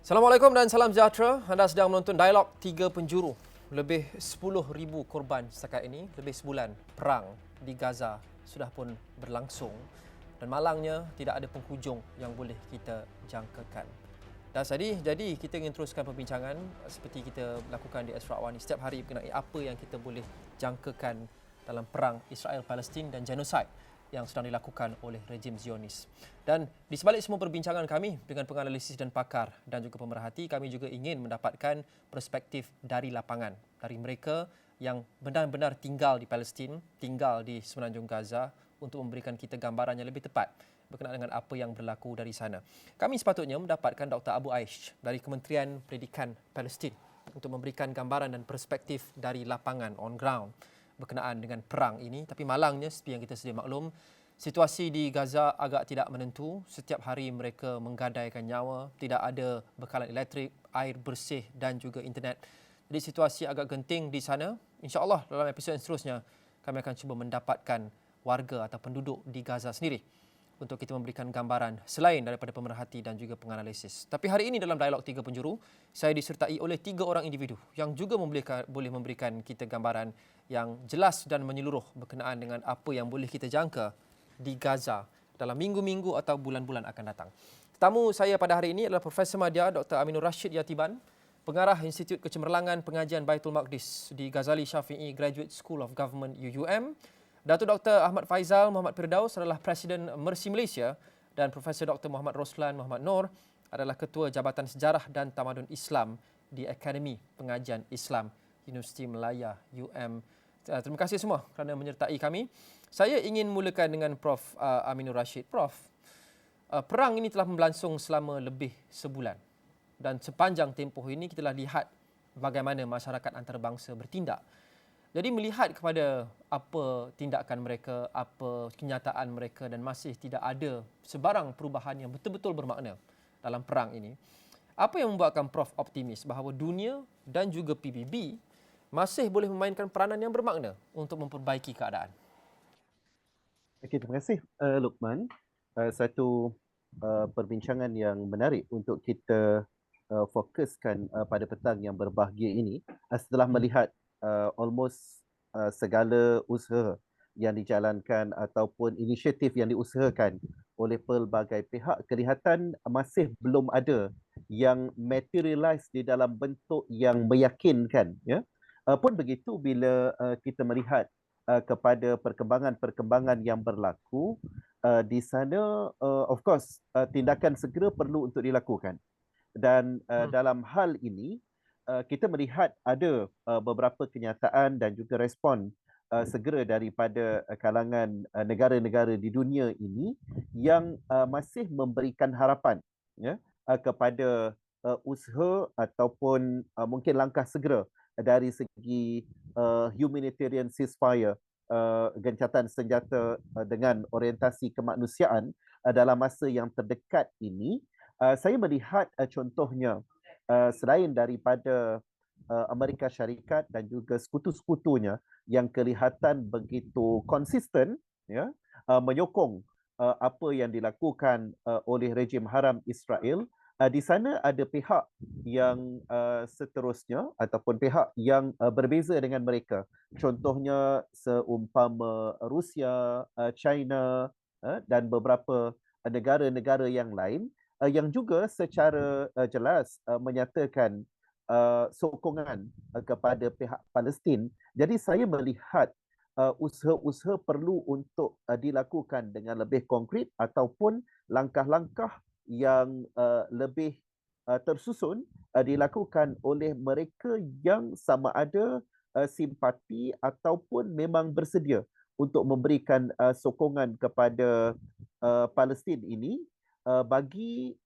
Assalamualaikum dan salam sejahtera. Anda sedang menonton Dialog Tiga Penjuru. Lebih 10,000 korban setakat ini, lebih sebulan perang di Gaza sudah pun berlangsung dan malangnya tidak ada penghujung yang boleh kita jangkakan. Dan jadi kita ingin teruskan perbincangan seperti kita lakukan di Asra Awani setiap hari mengenai apa yang kita boleh jangkakan dalam perang Israel-Palestin dan genosid yang sedang dilakukan oleh rejim Zionis. Dan di sebalik semua perbincangan kami dengan penganalisis dan pakar dan juga pemerhati, kami juga ingin mendapatkan perspektif dari lapangan, dari mereka yang benar-benar tinggal di Palestin, tinggal di semenanjung Gaza untuk memberikan kita gambaran yang lebih tepat berkenaan dengan apa yang berlaku dari sana. Kami sepatutnya mendapatkan Dr. Abu Aish dari Kementerian Pendidikan Palestin untuk memberikan gambaran dan perspektif dari lapangan on ground berkenaan dengan perang ini. Tapi malangnya, seperti yang kita sedia maklum, situasi di Gaza agak tidak menentu. Setiap hari mereka menggadaikan nyawa, tidak ada bekalan elektrik, air bersih dan juga internet. Jadi situasi agak genting di sana. InsyaAllah dalam episod yang seterusnya, kami akan cuba mendapatkan warga atau penduduk di Gaza sendiri untuk kita memberikan gambaran selain daripada pemerhati dan juga penganalisis. Tapi hari ini dalam Dialog Tiga Penjuru, saya disertai oleh 3 orang individu yang juga boleh memberikan kita gambaran yang jelas dan menyeluruh berkenaan dengan apa yang boleh kita jangka di Gaza dalam minggu-minggu atau bulan-bulan akan datang. Tetamu saya pada hari ini adalah Profesor Madya Dr. Aminur Rashid Yatiban, Pengarah Institut Kecemerlangan Pengajian Baitul Maqdis di Ghazali Shafi'i Graduate School of Government UUM. Datuk Dr. Ahmad Faizal Muhammad Firdaus adalah Presiden Mercy Malaysia dan Profesor Dr. Muhammad Roslan Muhammad Noor adalah Ketua Jabatan Sejarah dan Tamadun Islam di Akademi Pengajian Islam Universiti Malaya UM. Terima kasih semua kerana menyertai kami. Saya ingin mulakan dengan Prof. Aminur Rashid. Prof, perang ini telah berlangsung selama lebih sebulan dan sepanjang tempoh ini kita telah lihat bagaimana masyarakat antarabangsa bertindak. Jadi melihat kepada apa tindakan mereka, apa kenyataan mereka dan masih tidak ada sebarang perubahan yang betul-betul bermakna dalam perang ini, apa yang membuatkan Prof optimis bahawa dunia dan juga PBB masih boleh memainkan peranan yang bermakna untuk memperbaiki keadaan? Okey, terima kasih Luqman. Satu perbincangan yang menarik untuk kita fokuskan pada petang yang berbahagia ini setelah melihat almost segala usaha yang dijalankan ataupun inisiatif yang diusahakan oleh pelbagai pihak, kelihatan masih belum ada yang materialize di dalam bentuk yang meyakinkan, ya. Pun begitu bila kita melihat kepada perkembangan-perkembangan yang berlaku di sana, of course tindakan segera perlu untuk dilakukan. Dan dalam hal ini kita melihat ada beberapa kenyataan dan juga respon segera daripada kalangan negara-negara di dunia ini yang masih memberikan harapan, ya, kepada usaha ataupun mungkin langkah segera dari segi humanitarian ceasefire, gencatan senjata dengan orientasi kemanusiaan dalam masa yang terdekat ini. Saya melihat contohnya selain daripada Amerika Syarikat dan juga sekutu-sekutunya yang kelihatan begitu konsisten, ya, menyokong apa yang dilakukan oleh rejim haram Israel. Di sana ada pihak yang seterusnya ataupun pihak yang berbeza dengan mereka. Contohnya seumpama Rusia, China dan beberapa negara-negara yang lain yang juga secara jelas menyatakan sokongan kepada pihak Palestin. Jadi saya melihat usaha-usaha perlu untuk dilakukan dengan lebih konkret ataupun langkah-langkah yang lebih tersusun dilakukan oleh mereka yang sama ada simpati ataupun memang bersedia untuk memberikan sokongan kepada Palestin ini bagi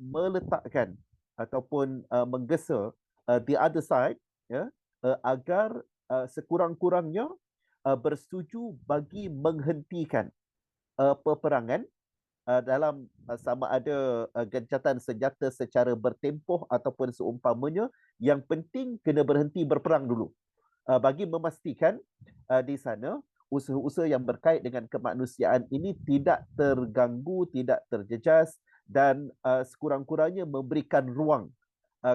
meletakkan ataupun menggesa the other side, ya, agar sekurang-kurangnya bersetuju bagi menghentikan peperangan dalam sama ada gencatan senjata secara bertempoh ataupun seumpamanya. Yang penting kena berhenti berperang dulu bagi memastikan di sana usaha-usaha yang berkait dengan kemanusiaan ini tidak terganggu, tidak terjejas dan sekurang-kurangnya memberikan ruang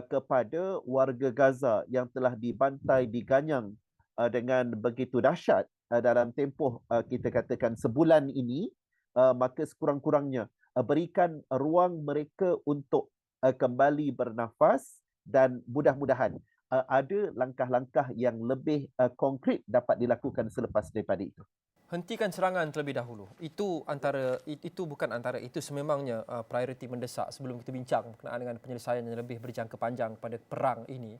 kepada warga Gaza yang telah dibantai, diganyang dengan begitu dahsyat dalam tempoh kita katakan sebulan ini, maka sekurang-kurangnya berikan ruang mereka untuk kembali bernafas dan mudah-mudahan ada langkah-langkah yang lebih konkret dapat dilakukan selepas daripada itu. Hentikan serangan terlebih dahulu. Itu bukan antara itu sememangnya prioriti mendesak sebelum kita bincang berkenaan dengan penyelesaian yang lebih berjangka panjang pada perang ini.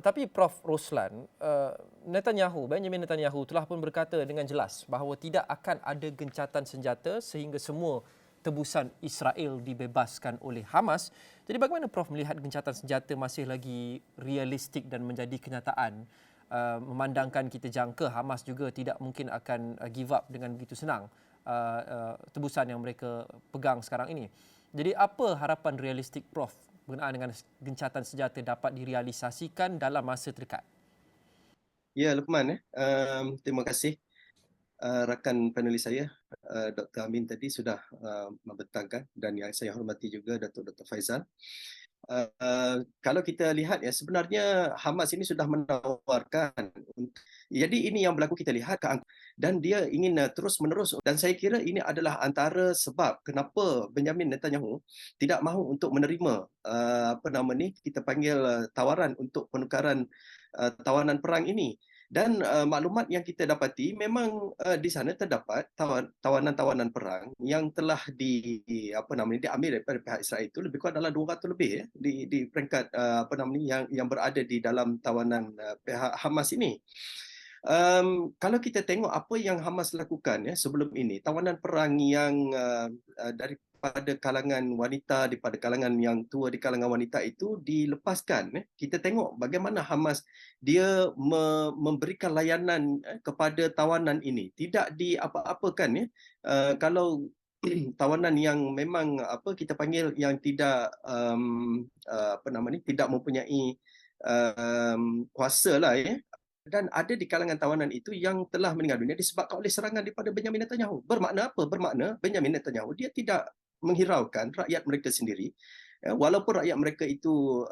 Tapi Prof Roslan, Benjamin Netanyahu telah pun berkata dengan jelas bahawa tidak akan ada gencatan senjata sehingga semua tebusan Israel dibebaskan oleh Hamas. Jadi bagaimana Prof melihat gencatan senjata masih lagi realistik dan menjadi kenyataan? Memandangkan kita jangka Hamas juga tidak mungkin akan give up dengan begitu senang tebusan yang mereka pegang sekarang ini. Jadi apa harapan realistik Prof berkenaan dengan gencatan senjata dapat direalisasikan dalam masa terdekat? Ya, Luqman. Terima kasih rakan panelis saya, Dr. Amin tadi sudah membentangkan, dan yang saya hormati juga Dr. Faizal. Kalau kita lihat ya, sebenarnya Hamas ini sudah menawarkan, jadi ini yang berlaku kita lihat dan dia ingin terus menerus, dan saya kira ini adalah antara sebab kenapa Benjamin Netanyahu tidak mahu untuk menerima kita panggil tawaran untuk penukaran tawanan perang ini. Dan maklumat yang kita dapati memang di sana terdapat tawanan-tawanan perang yang telah diambil daripada pihak Israel itu lebih kurang dalam 200 lebih ya di peringkat yang berada di dalam tawanan pihak Hamas ini. Kalau kita tengok apa yang Hamas lakukan ya sebelum ini, tawanan perang yang daripada kalangan wanita, daripada kalangan yang tua di kalangan wanita itu dilepaskan. Kita tengok bagaimana Hamas dia memberikan layanan kepada tawanan ini, tidak diapa-apakan ya. Kalau tawanan yang memang kita panggil yang tidak tidak mempunyai kuasa lah ya, dan ada di kalangan tawanan itu yang telah meninggal dunia disebabkan oleh serangan daripada Benjamin Netanyahu. Bermakna apa? Bermakna Benjamin Netanyahu dia tidak menghiraukan rakyat mereka sendiri. Walaupun rakyat mereka itu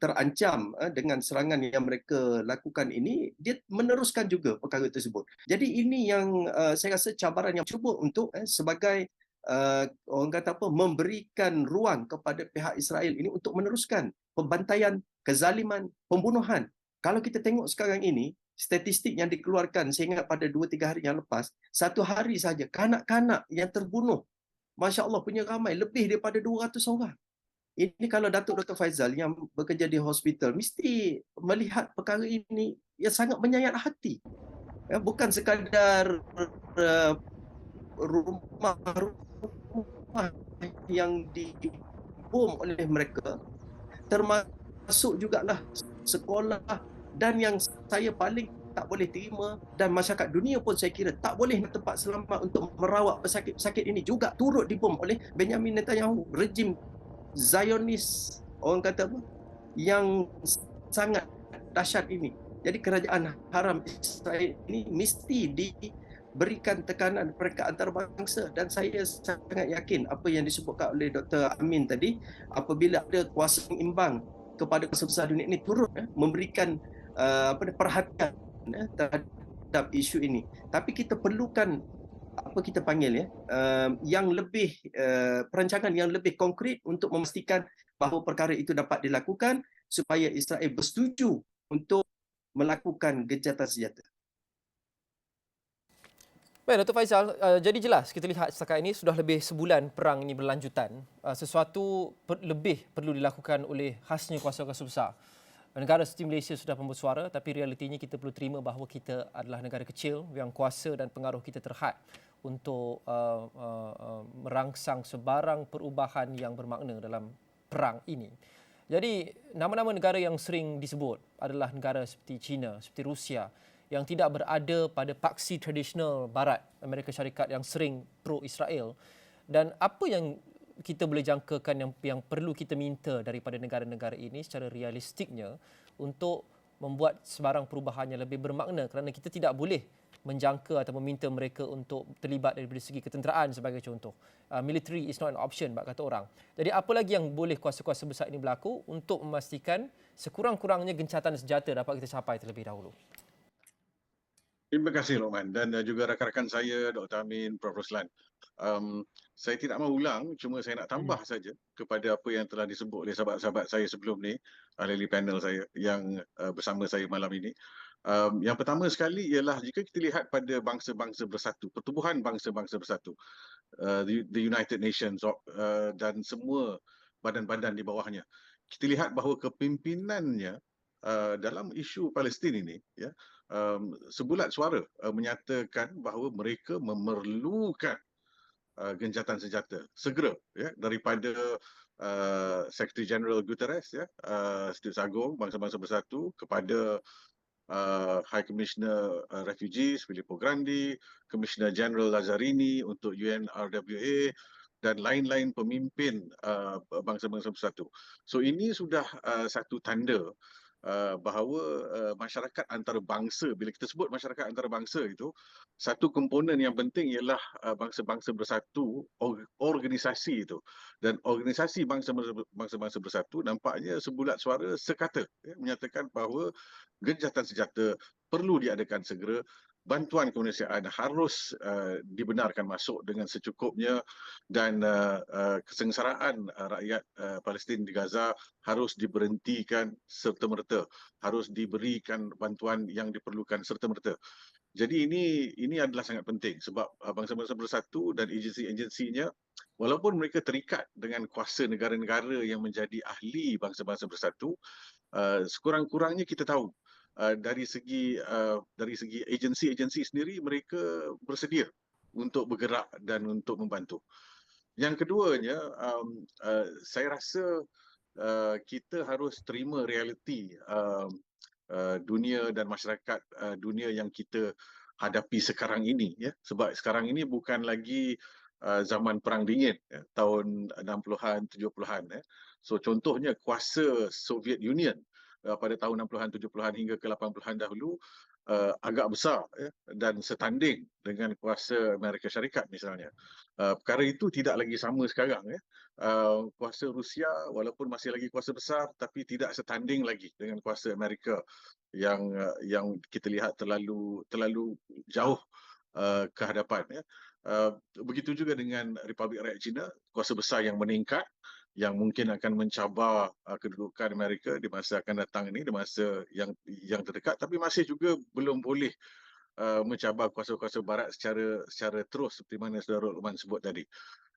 terancam dengan serangan yang mereka lakukan ini, dia meneruskan juga perkara tersebut. Jadi ini yang saya rasa cabaran yang cuba untuk sebagai memberikan ruang kepada pihak Israel ini untuk meneruskan pembantaian, kezaliman, pembunuhan. Kalau kita tengok sekarang ini, statistik yang dikeluarkan, saya ingat pada 2-3 hari yang lepas, satu hari saja kanak-kanak yang terbunuh, Masya Allah punya ramai, lebih daripada 200 orang. Ini kalau Datuk Dr. Faizal yang bekerja di hospital, mesti melihat perkara ini yang sangat menyayat hati. Bukan sekadar rumah-rumah yang dibom oleh mereka, termasuk jugalah sekolah, dan yang saya paling tak boleh terima dan masyarakat dunia pun saya kira tak boleh tempat selamat untuk merawat pesakit-pesakit ini juga turut dibom oleh Benjamin Netanyahu, rejim Zionis yang sangat dahsyat ini. Jadi kerajaan haram Israel ini mesti diberikan tekanan mereka antarabangsa, dan saya sangat yakin apa yang disebutkan oleh Dr. Amin tadi, apabila ada kuasa imbang kepada kuasa besar dunia ini turut memberikan perhatian terhadap isu ini. Tapi kita perlukan yang lebih perancangan yang lebih konkret untuk memastikan bahawa perkara itu dapat dilakukan supaya Israel bersetuju untuk melakukan gencatan senjata. Baik, Dr. Faizal, jadi jelas kita lihat setakat ini sudah lebih sebulan perang ini berlanjutan. Sesuatu lebih perlu dilakukan oleh khasnya kuasa-kuasa besar. Negara seperti Malaysia sudah bersuara, tapi realitinya kita perlu terima bahawa kita adalah negara kecil yang kuasa dan pengaruh kita terhad untuk merangsang sebarang perubahan yang bermakna dalam perang ini. Jadi nama-nama negara yang sering disebut adalah negara seperti China, seperti Rusia, yang tidak berada pada paksi tradisional Barat, Amerika Syarikat yang sering pro-Israel. Dan apa yang kita boleh jangkakan yang perlu kita minta daripada negara-negara ini secara realistiknya untuk membuat sebarang perubahan yang lebih bermakna, kerana kita tidak boleh menjangka atau meminta mereka untuk terlibat dari segi ketenteraan sebagai contoh. Military is not an option, kata orang. Jadi apa lagi yang boleh kuasa-kuasa besar ini berlaku untuk memastikan sekurang-kurangnya gencatan senjata dapat kita capai terlebih dahulu? Terima kasih Lokman dan juga rakan-rakan saya Dr. Amin, Prof. Roslan. Saya tidak mahu ulang, cuma saya nak tambah saja kepada apa yang telah disebut oleh sahabat-sahabat saya sebelum ni, ahli panel saya yang bersama saya malam ini. Yang pertama sekali ialah jika kita lihat pada bangsa-bangsa bersatu, pertubuhan bangsa-bangsa bersatu, the United Nations dan semua badan-badan di bawahnya, kita lihat bahawa kepimpinannya dalam isu Palestin ini, ya, sebulat suara menyatakan bahawa mereka memerlukan gencatan senjata segera, ya, daripada Secretary General Guterres, ya, Setiausaha Agung Bangsa-Bangsa Bersatu, kepada High Commissioner Refugees Filippo Grandi, Commissioner General Lazzarini untuk UNRWA dan lain-lain pemimpin Bangsa-Bangsa Bersatu. So ini sudah satu tanda bahawa masyarakat antarabangsa, bila kita sebut masyarakat antarabangsa itu, satu komponen yang penting ialah bangsa-bangsa bersatu, organisasi itu. Dan organisasi bangsa-bangsa bersatu nampaknya sebulat suara sekata, ya, menyatakan bahawa gencatan senjata perlu diadakan segera, bantuan kemanusiaan harus dibenarkan masuk dengan secukupnya, dan kesengsaraan rakyat Palestin di Gaza harus diberhentikan serta-merta, harus diberikan bantuan yang diperlukan serta-merta. Jadi ini adalah sangat penting sebab bangsa-bangsa bersatu dan agensi-agensinya, walaupun mereka terikat dengan kuasa negara-negara yang menjadi ahli bangsa-bangsa bersatu, sekurang-kurangnya kita tahu dari segi agensi-agensi sendiri, mereka bersedia untuk bergerak dan untuk membantu. Yang keduanya, saya rasa kita harus terima realiti dunia dan masyarakat dunia yang kita hadapi sekarang ini, ya. Sebab sekarang ini bukan lagi zaman perang dingin, ya, tahun 60-an 70-an, ya. So contohnya kuasa Soviet Union pada tahun 60-an 70-an hingga ke 80-an dahulu agak besar, ya, dan setanding dengan kuasa Amerika Syarikat misalnya. Perkara itu tidak lagi sama sekarang, ya. Kuasa Rusia walaupun masih lagi kuasa besar tapi tidak setanding lagi dengan kuasa Amerika yang kita lihat terlalu jauh ke hadapan, ya. Begitu juga dengan Republik Rakyat Cina, kuasa besar yang meningkat, yang mungkin akan mencabar kedudukan Amerika di masa akan datang ini, di masa yang terdekat, tapi masih juga belum boleh mencabar kuasa-kuasa barat secara terus seperti mana Saudara Luqman sebut tadi.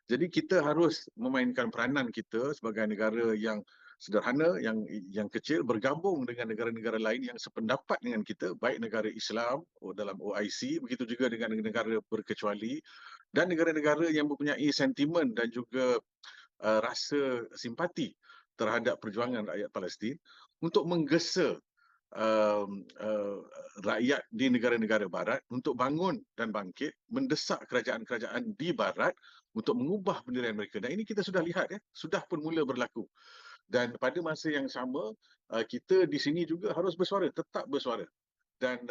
Jadi kita harus memainkan peranan kita sebagai negara yang sederhana, yang kecil, bergabung dengan negara-negara lain yang sependapat dengan kita, baik negara Islam dalam OIC, begitu juga dengan negara berkecuali, dan negara-negara yang mempunyai sentimen dan juga rasa simpati terhadap perjuangan rakyat Palestin untuk menggesa rakyat di negara-negara barat untuk bangun dan bangkit, mendesak kerajaan-kerajaan di barat untuk mengubah pendirian mereka. Dan ini kita sudah lihat, ya, sudah pun mula berlaku. Dan pada masa yang sama, kita di sini juga harus bersuara, tetap bersuara. Dan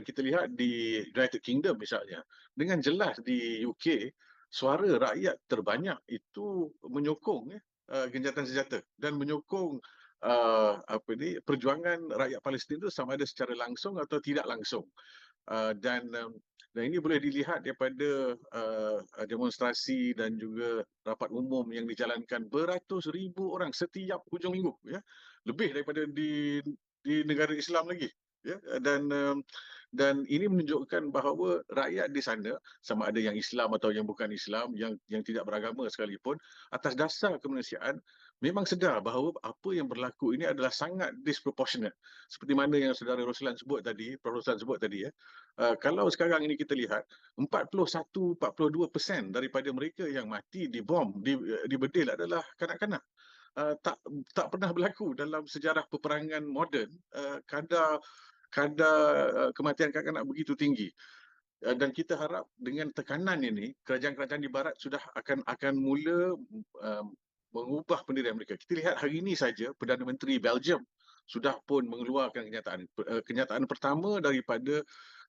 kita lihat di United Kingdom misalnya, dengan jelas di UK, suara rakyat terbanyak itu menyokong, ya, gencatan senjata dan menyokong perjuangan rakyat Palestin itu sama ada secara langsung atau tidak langsung. Dan ini boleh dilihat daripada demonstrasi dan juga rapat umum yang dijalankan beratus ribu orang setiap hujung minggu, ya, lebih daripada di negara Islam lagi, ya. Dan ini menunjukkan bahawa rakyat di sana, sama ada yang Islam atau yang bukan Islam, yang tidak beragama sekalipun, atas dasar kemanusiaan memang sedar bahawa apa yang berlaku ini adalah sangat disproportionate. Seperti mana yang Saudara Roslan sebut tadi, Prof. Roslan sebut tadi, ya. Kalau sekarang ini kita lihat 41-42% daripada mereka yang mati dibom, dibedil adalah kanak-kanak. Tak pernah berlaku dalam sejarah peperangan moden kadar kematian kanak-kanak begitu tinggi. Dan kita harap dengan tekanan ini, kerajaan-kerajaan di barat sudah akan mula mengubah pendirian mereka. Kita lihat hari ini saja Perdana Menteri Belgium sudah pun mengeluarkan kenyataan pertama daripada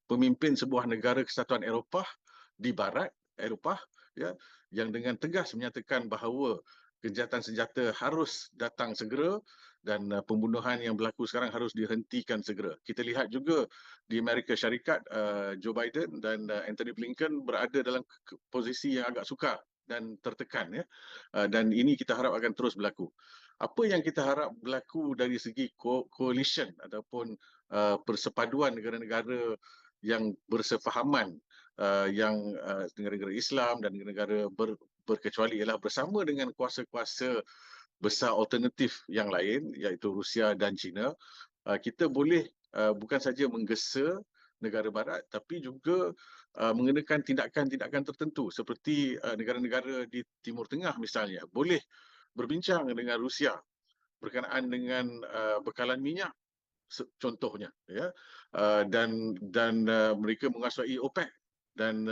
pemimpin sebuah negara kesatuan Eropah di barat Eropah, ya, yang dengan tegas menyatakan bahawa gencatan senjata harus datang segera dan pembunuhan yang berlaku sekarang harus dihentikan segera. Kita lihat juga di Amerika Syarikat, Joe Biden dan Anthony Blinken berada dalam posisi yang agak sukar dan tertekan, ya. Dan ini kita harap akan terus berlaku. Apa yang kita harap berlaku dari segi coalition ataupun persepaduan negara-negara yang bersefahaman, yang negara-negara Islam dan negara-negara berkecuali ialah bersama dengan kuasa-kuasa besar alternatif yang lain iaitu Rusia dan China, kita boleh bukan saja menggesa negara barat tapi juga mengenakan tindakan-tindakan tertentu seperti negara-negara di Timur Tengah misalnya boleh berbincang dengan Rusia berkenaan dengan bekalan minyak contohnya, ya, dan mereka menguasai OPEC dan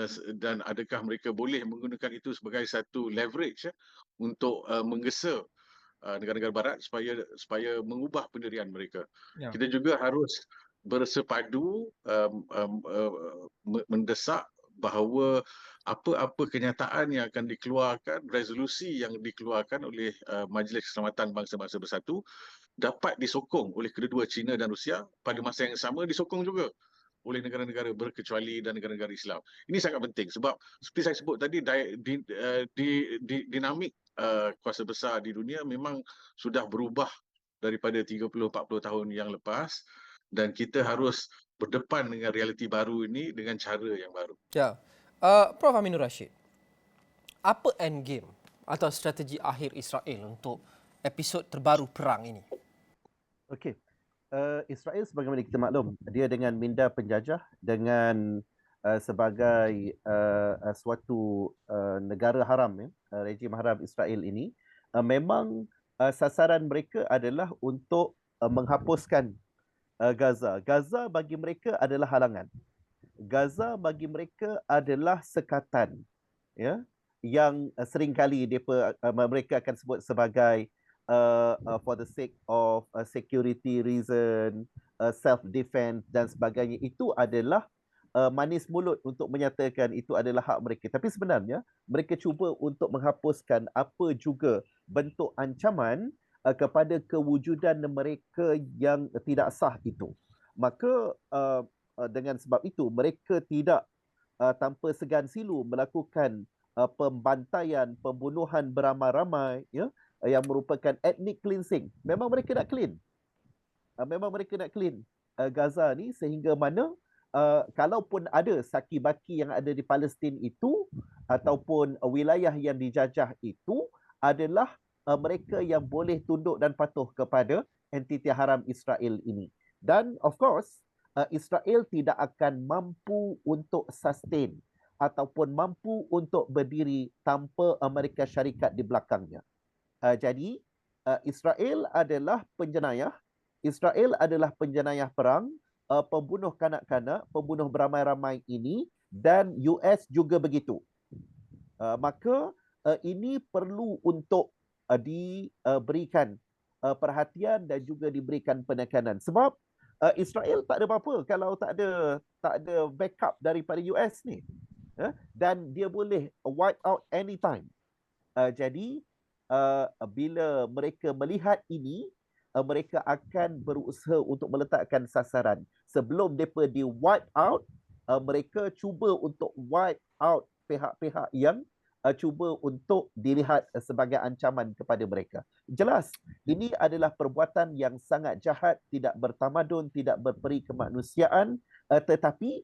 adakah mereka boleh menggunakan itu sebagai satu leverage, ya, untuk menggesa negara-negara barat supaya mengubah pendirian mereka. Ya. Kita juga harus bersepadu mendesak bahawa apa-apa kenyataan yang akan dikeluarkan, resolusi yang dikeluarkan oleh Majlis Keselamatan Bangsa-Bangsa Bersatu dapat disokong oleh kedua-dua China dan Rusia pada masa yang sama disokong juga oleh negara-negara berkecuali dan negara-negara Islam. Ini sangat penting sebab seperti saya sebut tadi dinamik kuasa besar di dunia memang sudah berubah daripada 30-40 tahun yang lepas dan kita harus berdepan dengan realiti baru ini dengan cara yang baru. Ya. Prof. Aminur Rashid, apa endgame atau strategi akhir Israel untuk episod terbaru perang ini? Okey. Israel sebagaimana kita maklum, dia dengan minda penjajah, dengan sebagai suatu negara haram, ya, rejim haram Israel ini, memang sasaran mereka adalah untuk menghapuskan Gaza. Gaza bagi mereka adalah halangan. Gaza bagi mereka adalah sekatan, ya, yang seringkali mereka akan sebut sebagai for the sake of security reason, self defense dan sebagainya. Itu adalah manis mulut untuk menyatakan itu adalah hak mereka. Tapi sebenarnya mereka cuba untuk menghapuskan apa juga bentuk ancaman kepada kewujudan mereka yang tidak sah itu. Maka dengan sebab itu mereka tidak tanpa segan silu melakukan pembantaian, pembunuhan beramai-ramai, ya, yang merupakan ethnic cleansing. Memang mereka nak clean. Gaza ni sehingga mana kalaupun ada saki-baki yang ada di Palestin itu ataupun wilayah yang dijajah itu adalah mereka yang boleh tunduk dan patuh kepada entiti haram Israel ini. Dan of course Israel tidak akan mampu untuk sustain ataupun mampu untuk berdiri tanpa Amerika Syarikat di belakangnya. Jadi Israel adalah penjenayah. Israel adalah penjenayah perang, pembunuh kanak-kanak, pembunuh beramai-ramai ini, dan US juga begitu. Maka ini perlu untuk diberikan perhatian dan juga diberikan penekanan. Sebab Israel tak ada apa-apa kalau tak ada backup daripada US ni. Dan dia boleh wipe out anytime. Jadi bila mereka melihat ini, mereka akan berusaha untuk meletakkan sasaran. Sebelum mereka di wipe out, mereka cuba untuk wipe out pihak-pihak yang cuba untuk dilihat sebagai ancaman kepada mereka. Jelas, ini adalah perbuatan yang sangat jahat, tidak bertamadun, tidak berperi kemanusiaan, tetapi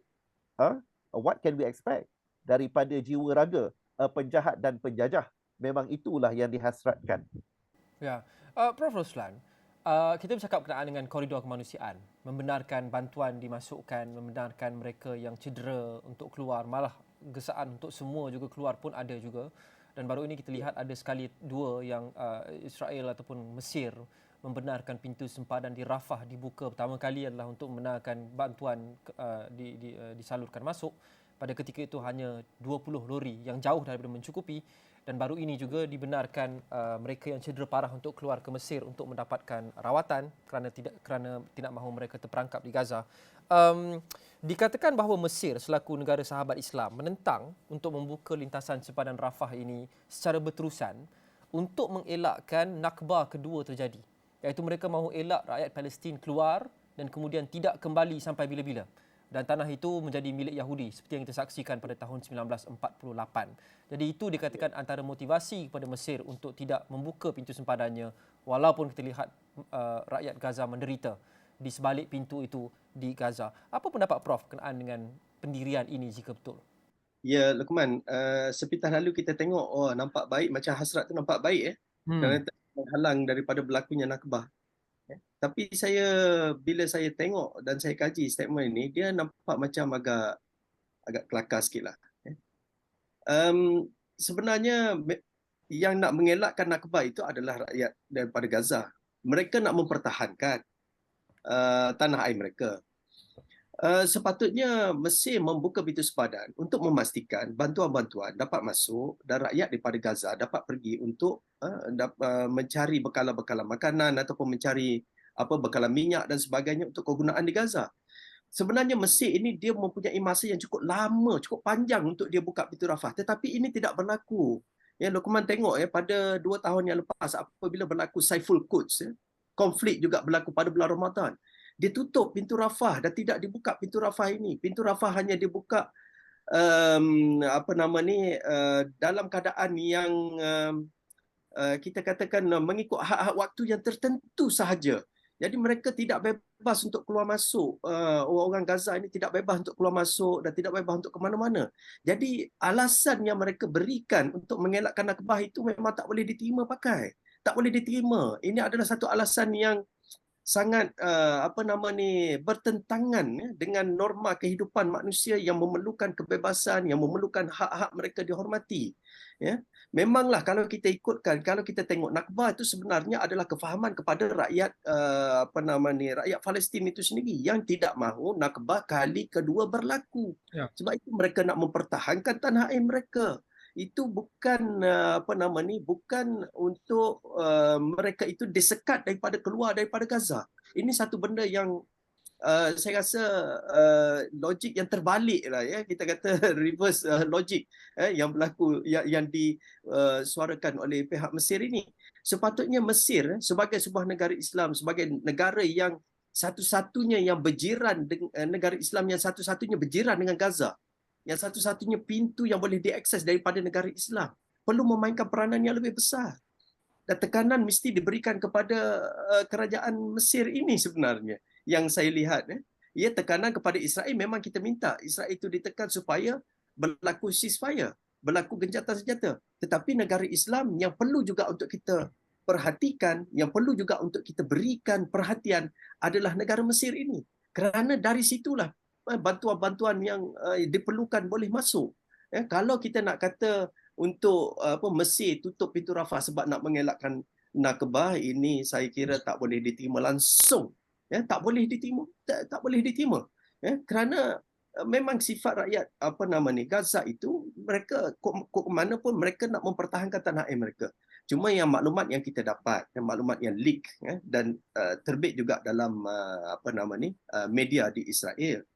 what can we expect daripada jiwa raga penjahat dan penjajah? Memang itulah yang dihasratkan. Ya, Prof. Roslan, kita bercakap berkenaan dengan koridor kemanusiaan, membenarkan bantuan dimasukkan, membenarkan mereka yang cedera untuk keluar, malah gesaan untuk semua juga keluar pun ada juga. Dan baru ini kita lihat ada sekali dua yang Israel ataupun Mesir membenarkan pintu sempadan di Rafah dibuka pertama kali adalah untuk membenarkan bantuan disalurkan masuk. Pada ketika itu hanya 20 lori yang jauh daripada mencukupi, dan baru ini juga dibenarkan mereka yang cedera parah untuk keluar ke Mesir untuk mendapatkan rawatan kerana tidak mahu mereka terperangkap di Gaza. Dikatakan bahawa Mesir selaku negara sahabat Islam menentang untuk membuka lintasan sepadan Rafah ini secara berterusan untuk mengelakkan Nakba kedua terjadi. Iaitu mereka mahu elak rakyat Palestin keluar dan kemudian tidak kembali sampai bila-bila. Dan tanah itu menjadi milik Yahudi seperti yang kita saksikan pada tahun 1948. Jadi itu dikatakan antara motivasi kepada Mesir untuk tidak membuka pintu sempadannya walaupun kita lihat rakyat Gaza menderita di sebalik pintu itu di Gaza. Apa pendapat Prof berkenaan dengan pendirian ini jika betul? Ya, Luqman, sepintas lalu kita tengok, nampak baik, macam hasrat tu nampak baik kerana menghalang daripada berlakunya Nakbah. Tapi bila saya tengok dan saya kaji statement ini, dia nampak macam agak kelakar sikit lah. Sebenarnya yang nak mengelakkan Nakbah itu adalah rakyat daripada Gaza. Mereka nak mempertahankan tanah air mereka. Sepatutnya Mesir membuka pintu sepadan untuk memastikan bantuan-bantuan dapat masuk dan rakyat daripada Gaza dapat pergi untuk mencari bekalan-bekalan makanan ataupun mencari bekalan minyak dan sebagainya untuk kegunaan di Gaza. Sebenarnya Mesir ini dia mempunyai masa yang cukup lama, cukup panjang untuk dia buka pintu Rafah, tetapi ini tidak berlaku. Ya, Luqman tengok pada 2 tahun yang lepas apabila berlaku Saiful Quds, konflik juga berlaku pada bulan Ramadan. Dia tutup pintu Rafah dan tidak dibuka pintu Rafah ini. Pintu Rafah hanya dibuka dalam keadaan yang kita katakan mengikut hak-hak waktu yang tertentu sahaja. Jadi mereka tidak bebas untuk keluar masuk. Orang Gaza ini tidak bebas untuk keluar masuk dan tidak bebas untuk ke mana-mana. Jadi alasan yang mereka berikan untuk mengelakkan Nakbah itu memang tak boleh diterima pakai. Tak boleh diterima. Ini adalah satu alasan yang sangat bertentangan dengan norma kehidupan manusia yang memerlukan kebebasan, yang memerlukan hak-hak mereka dihormati. Ya, memanglah kalau kita ikutkan, kalau kita tengok Nakbah itu sebenarnya adalah kefahaman kepada rakyat rakyat Palestin itu sendiri yang tidak mahu Nakbah kali kedua berlaku. Ya. Sebab itu mereka nak mempertahankan tanah air mereka. Itu bukan bukan untuk mereka itu disekat keluar daripada Gaza. Ini satu benda yang saya rasa logik yang terbalik lah, ya, kita kata reverse logik yang berlaku yang disuarakan oleh pihak Mesir ini. Sepatutnya Mesir sebagai sebuah negara Islam, sebagai negara yang satu-satunya yang berjiran dengan negara Islam yang satu-satunya berjiran dengan Gaza, yang satu-satunya pintu yang boleh diakses daripada negara Islam, perlu memainkan peranan yang lebih besar. Dan tekanan mesti diberikan kepada kerajaan Mesir ini sebenarnya. Yang saya lihat, ia tekanan kepada Israel memang kita minta Israel itu ditekan supaya berlaku ceasefire, berlaku gencatan senjata. Tetapi negara Islam yang perlu juga untuk kita perhatikan, yang perlu juga untuk kita berikan perhatian adalah negara Mesir ini. Kerana dari situlah bantuan-bantuan yang diperlukan boleh masuk. Kalau kita nak kata untuk Mesir tutup pintu Rafah sebab nak mengelakkan Nakbah, ini saya kira tak boleh diterima langsung. Tak boleh diterima, tak boleh diterima. Kerana memang sifat rakyat Gaza itu, mereka ke mana pun mereka nak mempertahankan tanah air mereka. Cuma yang maklumat yang kita dapat, yang maklumat yang leak dan terbit juga dalam media di Israel,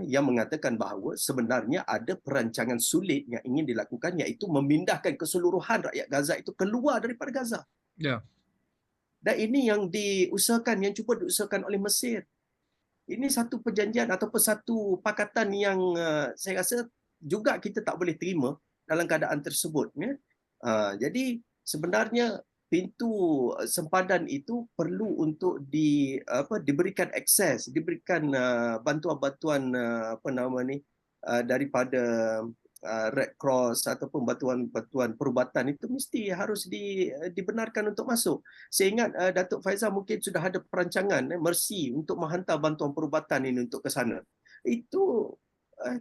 yang mengatakan bahawa sebenarnya ada perancangan sulit yang ingin dilakukan, iaitu memindahkan keseluruhan rakyat Gaza itu keluar daripada Gaza. Ya. Dan ini yang diusahakan, yang cuba diusahakan oleh Mesir. Ini satu perjanjian ataupun satu pakatan yang saya rasa juga kita tak boleh terima dalam keadaan tersebut. Jadi sebenarnya pintu sempadan itu perlu untuk diberikan akses, diberikan bantuan-bantuan daripada Red Cross ataupun bantuan perubatan itu mesti harus dibenarkan untuk masuk. Saya ingat Datuk Faizal mungkin sudah ada perancangan Mercy untuk menghantar bantuan perubatan ini untuk ke sana. Itu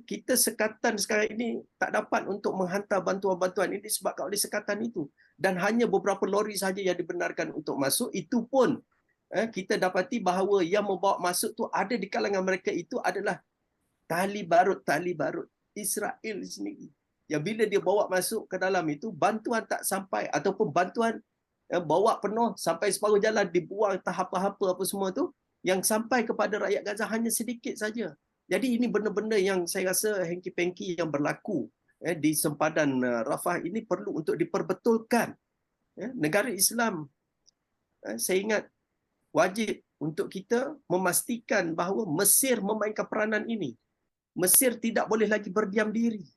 kita sekatan sekarang ini tak dapat untuk menghantar bantuan-bantuan ini disebabkan oleh sekatan itu. Dan hanya beberapa lori sahaja yang dibenarkan untuk masuk. Itu pun kita dapati bahawa yang membawa masuk tu ada di kalangan mereka itu adalah tali barut Israel sendiri. Yang bila dia bawa masuk ke dalam itu, bantuan tak sampai ataupun bantuan bawa penuh sampai separuh jalan dibuang tahap apa semua tu, yang sampai kepada rakyat Gaza hanya sedikit saja. Jadi ini benda-benda yang saya rasa hengki-pengki yang berlaku di sempadan Rafah ini perlu untuk diperbetulkan. Negara Islam, saya ingat, wajib untuk kita memastikan bahawa Mesir memainkan peranan ini. Mesir tidak boleh lagi berdiam diri.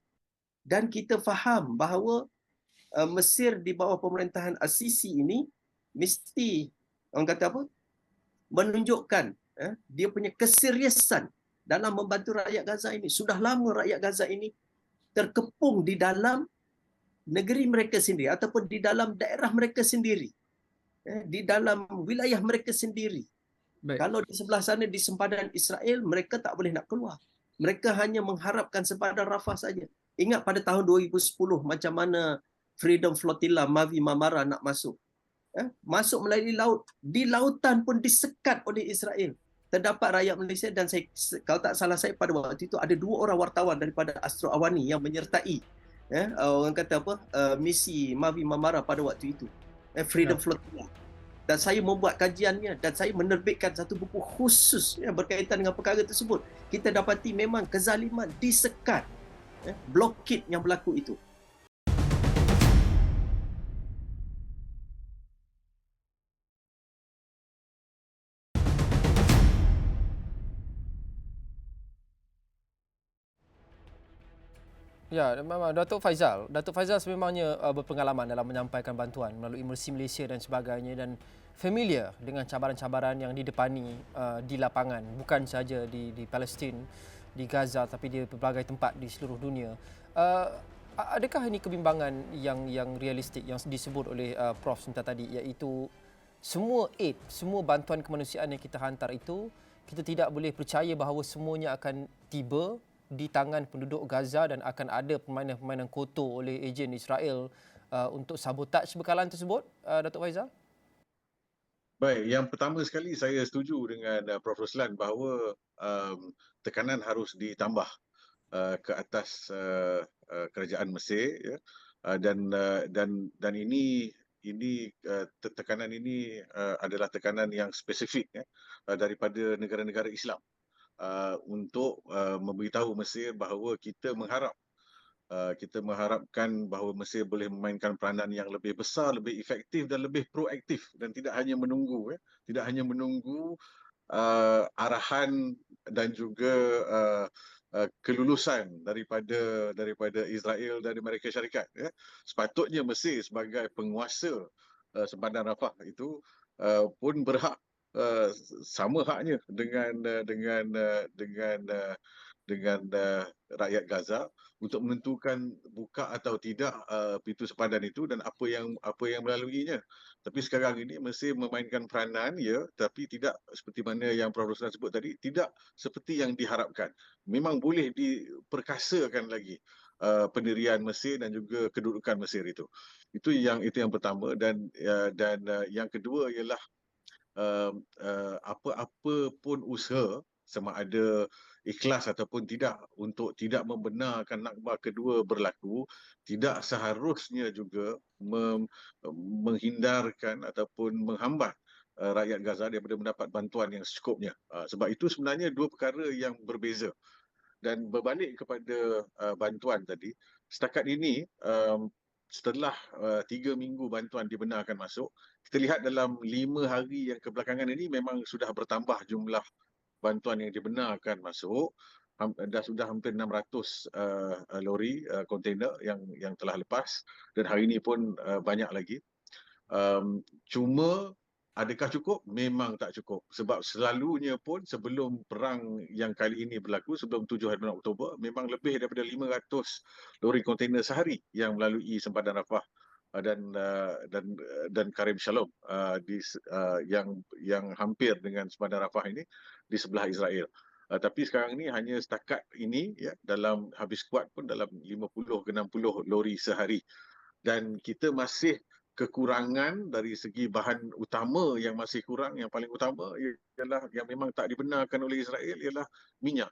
Dan kita faham bahawa Mesir di bawah pemerintahan Al-Sisi ini mesti, orang kata apa, menunjukkan dia punya keseriusan dalam membantu rakyat Gaza ini. Sudah lama rakyat Gaza ini terkepung di dalam negeri mereka sendiri ataupun di dalam daerah mereka sendiri, di dalam wilayah mereka sendiri. Baik. Kalau di sebelah sana di sempadan Israel, mereka tak boleh nak keluar. Mereka hanya mengharapkan sempadan Rafah saja. Ingat pada tahun 2010 macam mana Freedom Flotilla Mavi Marmara nak masuk. Masuk melalui laut. Di lautan pun disekat oleh Israel. Terdapat rakyat Malaysia dan saya, kalau tak salah saya pada waktu itu ada 2 orang wartawan daripada Astro Awani yang menyertai orang kata apa, misi Mavi Marmara pada waktu itu. Freedom Flotilla. Dan saya membuat kajiannya dan saya menerbitkan satu buku khusus berkaitan dengan perkara tersebut. Kita dapati memang kezaliman disekat, blokade yang berlaku itu. Ya, memang Datuk Faizal sememangnya berpengalaman dalam menyampaikan bantuan melalui Mercy Malaysia dan sebagainya dan familiar dengan cabaran-cabaran yang didepani di lapangan, bukan sahaja di Palestin, di Gaza tapi di berbagai tempat di seluruh dunia. Adakah ini kebimbangan yang realistik yang disebut oleh Prof sebentar tadi, iaitu semua aid, semua bantuan kemanusiaan yang kita hantar itu, kita tidak boleh percaya bahawa semuanya akan tiba di tangan penduduk Gaza dan akan ada permainan-permainan kotor oleh ejen Israel untuk sabotaj bekalan tersebut, Datuk Faizal? Baik, yang pertama sekali saya setuju dengan Prof Roslan bahawa tekanan harus ditambah ke atas kerajaan Mesir, ya. Dan ini tekanan ini adalah tekanan yang spesifik daripada negara-negara Islam untuk memberitahu Mesir bahawa kita mengharapkan bahawa Mesir boleh memainkan peranan yang lebih besar, lebih efektif dan lebih proaktif dan tidak hanya menunggu arahan dan juga kelulusan daripada Israel dan Amerika Syarikat. Sepatutnya Mesir sebagai penguasa sempadan Rafah itu pun berhak sama haknya dengan rakyat Gaza untuk menentukan buka atau tidak pintu sempadan itu dan apa yang melaluinya. Tapi sekarang ini Mesir memainkan peranan, ya, tapi tidak seperti mana yang Prof Roslan sebut tadi, tidak seperti yang diharapkan. Memang boleh diperkasakan lagi pendirian Mesir dan juga kedudukan Mesir itu. Itu yang pertama, dan yang kedua ialah apa pun usaha, sama ada ikhlas ataupun tidak, untuk tidak membenarkan Nakbah kedua berlaku, tidak seharusnya juga menghindarkan ataupun menghambat rakyat Gaza daripada mendapat bantuan yang secukupnya. Sebab itu sebenarnya dua perkara yang berbeza. Dan berbalik kepada bantuan tadi, setakat ini setelah 3 minggu bantuan dibenarkan masuk, kita lihat dalam 5 hari yang kebelakangan ini memang sudah bertambah jumlah bantuan yang dibenarkan masuk. Dah sudah hampir 600 lori kontainer yang telah lepas, dan hari ini pun banyak lagi. Cuma adakah cukup? Memang tak cukup. Sebab selalunya pun sebelum perang yang kali ini berlaku, sebelum 7 hari bulan Oktober, memang lebih daripada 500 lori kontainer sehari yang melalui sempadan Rafah dan Karim Shalom yang hampir dengan sempadan Rafah ini di sebelah Israel. Tapi sekarang ini hanya setakat ini, ya, dalam habis kuat pun dalam 50 ke 60 lori sehari. Dan kita masih kekurangan dari segi bahan utama. Yang masih kurang, yang paling utama ialah yang memang tak dibenarkan oleh Israel, ialah minyak.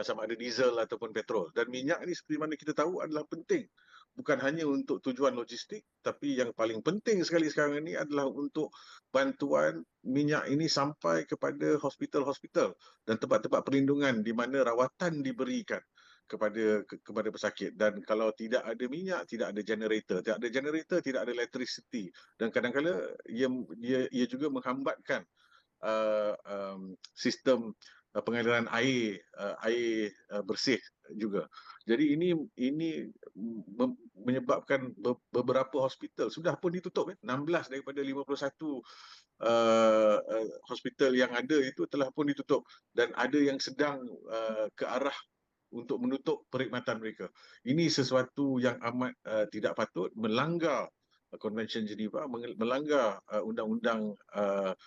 sama ada diesel ataupun petrol. Dan minyak ni seperti mana kita tahu adalah penting. Bukan hanya untuk tujuan logistik, tapi yang paling penting sekali sekarang ini adalah untuk bantuan minyak ini sampai kepada hospital-hospital dan tempat-tempat perlindungan di mana rawatan diberikan kepada pesakit. Dan kalau tidak ada minyak, tidak ada generator. Tidak ada generator, tidak ada electricity. Dan kadang-kadang ia juga menghambatkan sistem pengaliran air bersih juga. Jadi ini menyebabkan beberapa hospital sudah pun ditutup. 16 daripada 51 hospital yang ada itu telah pun ditutup dan ada yang sedang ke arah untuk menutup perkhidmatan mereka. Ini sesuatu yang amat tidak patut, melanggar Konvensyen Geneva, melanggar undang-undang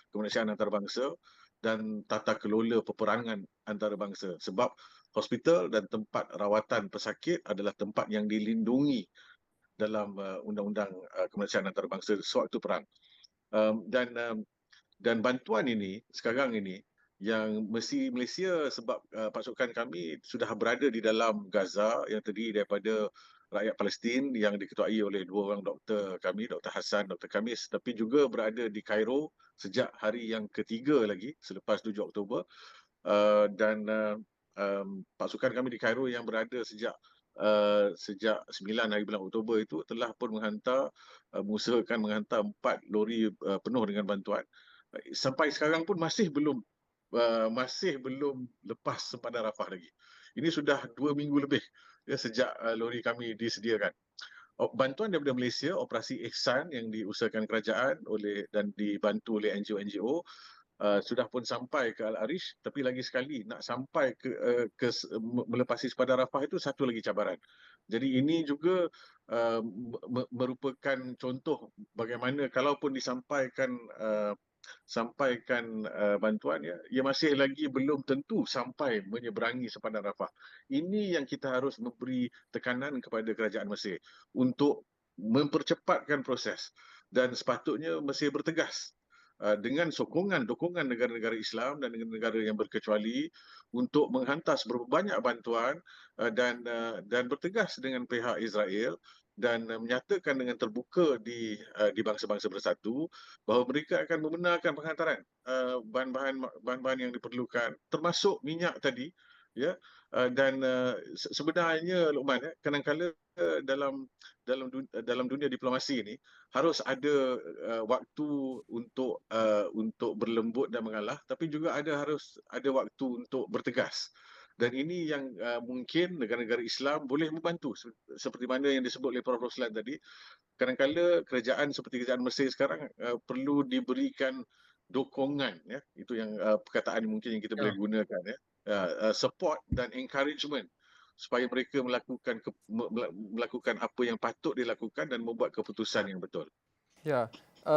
kemanusiaan antarabangsa dan tata kelola peperangan antarabangsa. Sebab hospital dan tempat rawatan pesakit adalah tempat yang dilindungi dalam undang-undang kemanusiaan antarabangsa sewaktu perang. Dan bantuan ini sekarang ini yang mesti Malaysia sebab pasukan kami sudah berada di dalam Gaza yang terdiri daripada rakyat Palestin yang diketuai oleh dua orang doktor kami, Dr. Hassan, Dr. Kamis, tapi juga berada di Cairo sejak hari yang ketiga lagi selepas 7 Oktober. Dan pasukan kami di Cairo yang berada sejak 9 hari bulan Oktober itu telah pun mengusahakan menghantar 4 lori penuh dengan bantuan. Sampai sekarang pun masih belum lepas sempadan Rafah lagi. Ini sudah 2 minggu lebih sejak lori kami disediakan. Bantuan daripada Malaysia, Operasi Ihsan yang diusahakan kerajaan dan dibantu oleh NGO-NGO sudah pun sampai ke Al-Arish, tapi lagi sekali nak sampai ke melepasi sempadan Rafah itu satu lagi cabaran. Jadi ini juga merupakan contoh bagaimana kalaupun disampaikan bantuan ia masih lagi belum tentu sampai menyeberangi sempadan Rafah. Ini yang kita harus memberi tekanan kepada kerajaan Mesir untuk mempercepatkan proses dan sepatutnya Mesir bertegas dengan dukungan negara-negara Islam dan negara-negara yang berkecuali untuk menghantar seberapa banyak bantuan dan bertegas dengan pihak Israel dan menyatakan dengan terbuka di Bangsa-Bangsa Bersatu bahawa mereka akan membenarkan penghantaran bahan-bahan yang diperlukan termasuk minyak tadi dan sebenarnya Luqman kadang-kadang dalam dunia diplomasi ini harus ada waktu untuk berlembut dan mengalah, tapi juga harus ada waktu untuk bertegas. Dan ini yang mungkin negara-negara Islam boleh membantu seperti mana yang disebut oleh Prof. Roslan tadi. Kadang-kadang kerajaan seperti kerajaan Mesir sekarang perlu diberikan dokongan itu yang perkataan mungkin yang kita boleh gunakan support dan encouragement supaya mereka melakukan apa yang patut dilakukan dan membuat keputusan yang betul. Ya,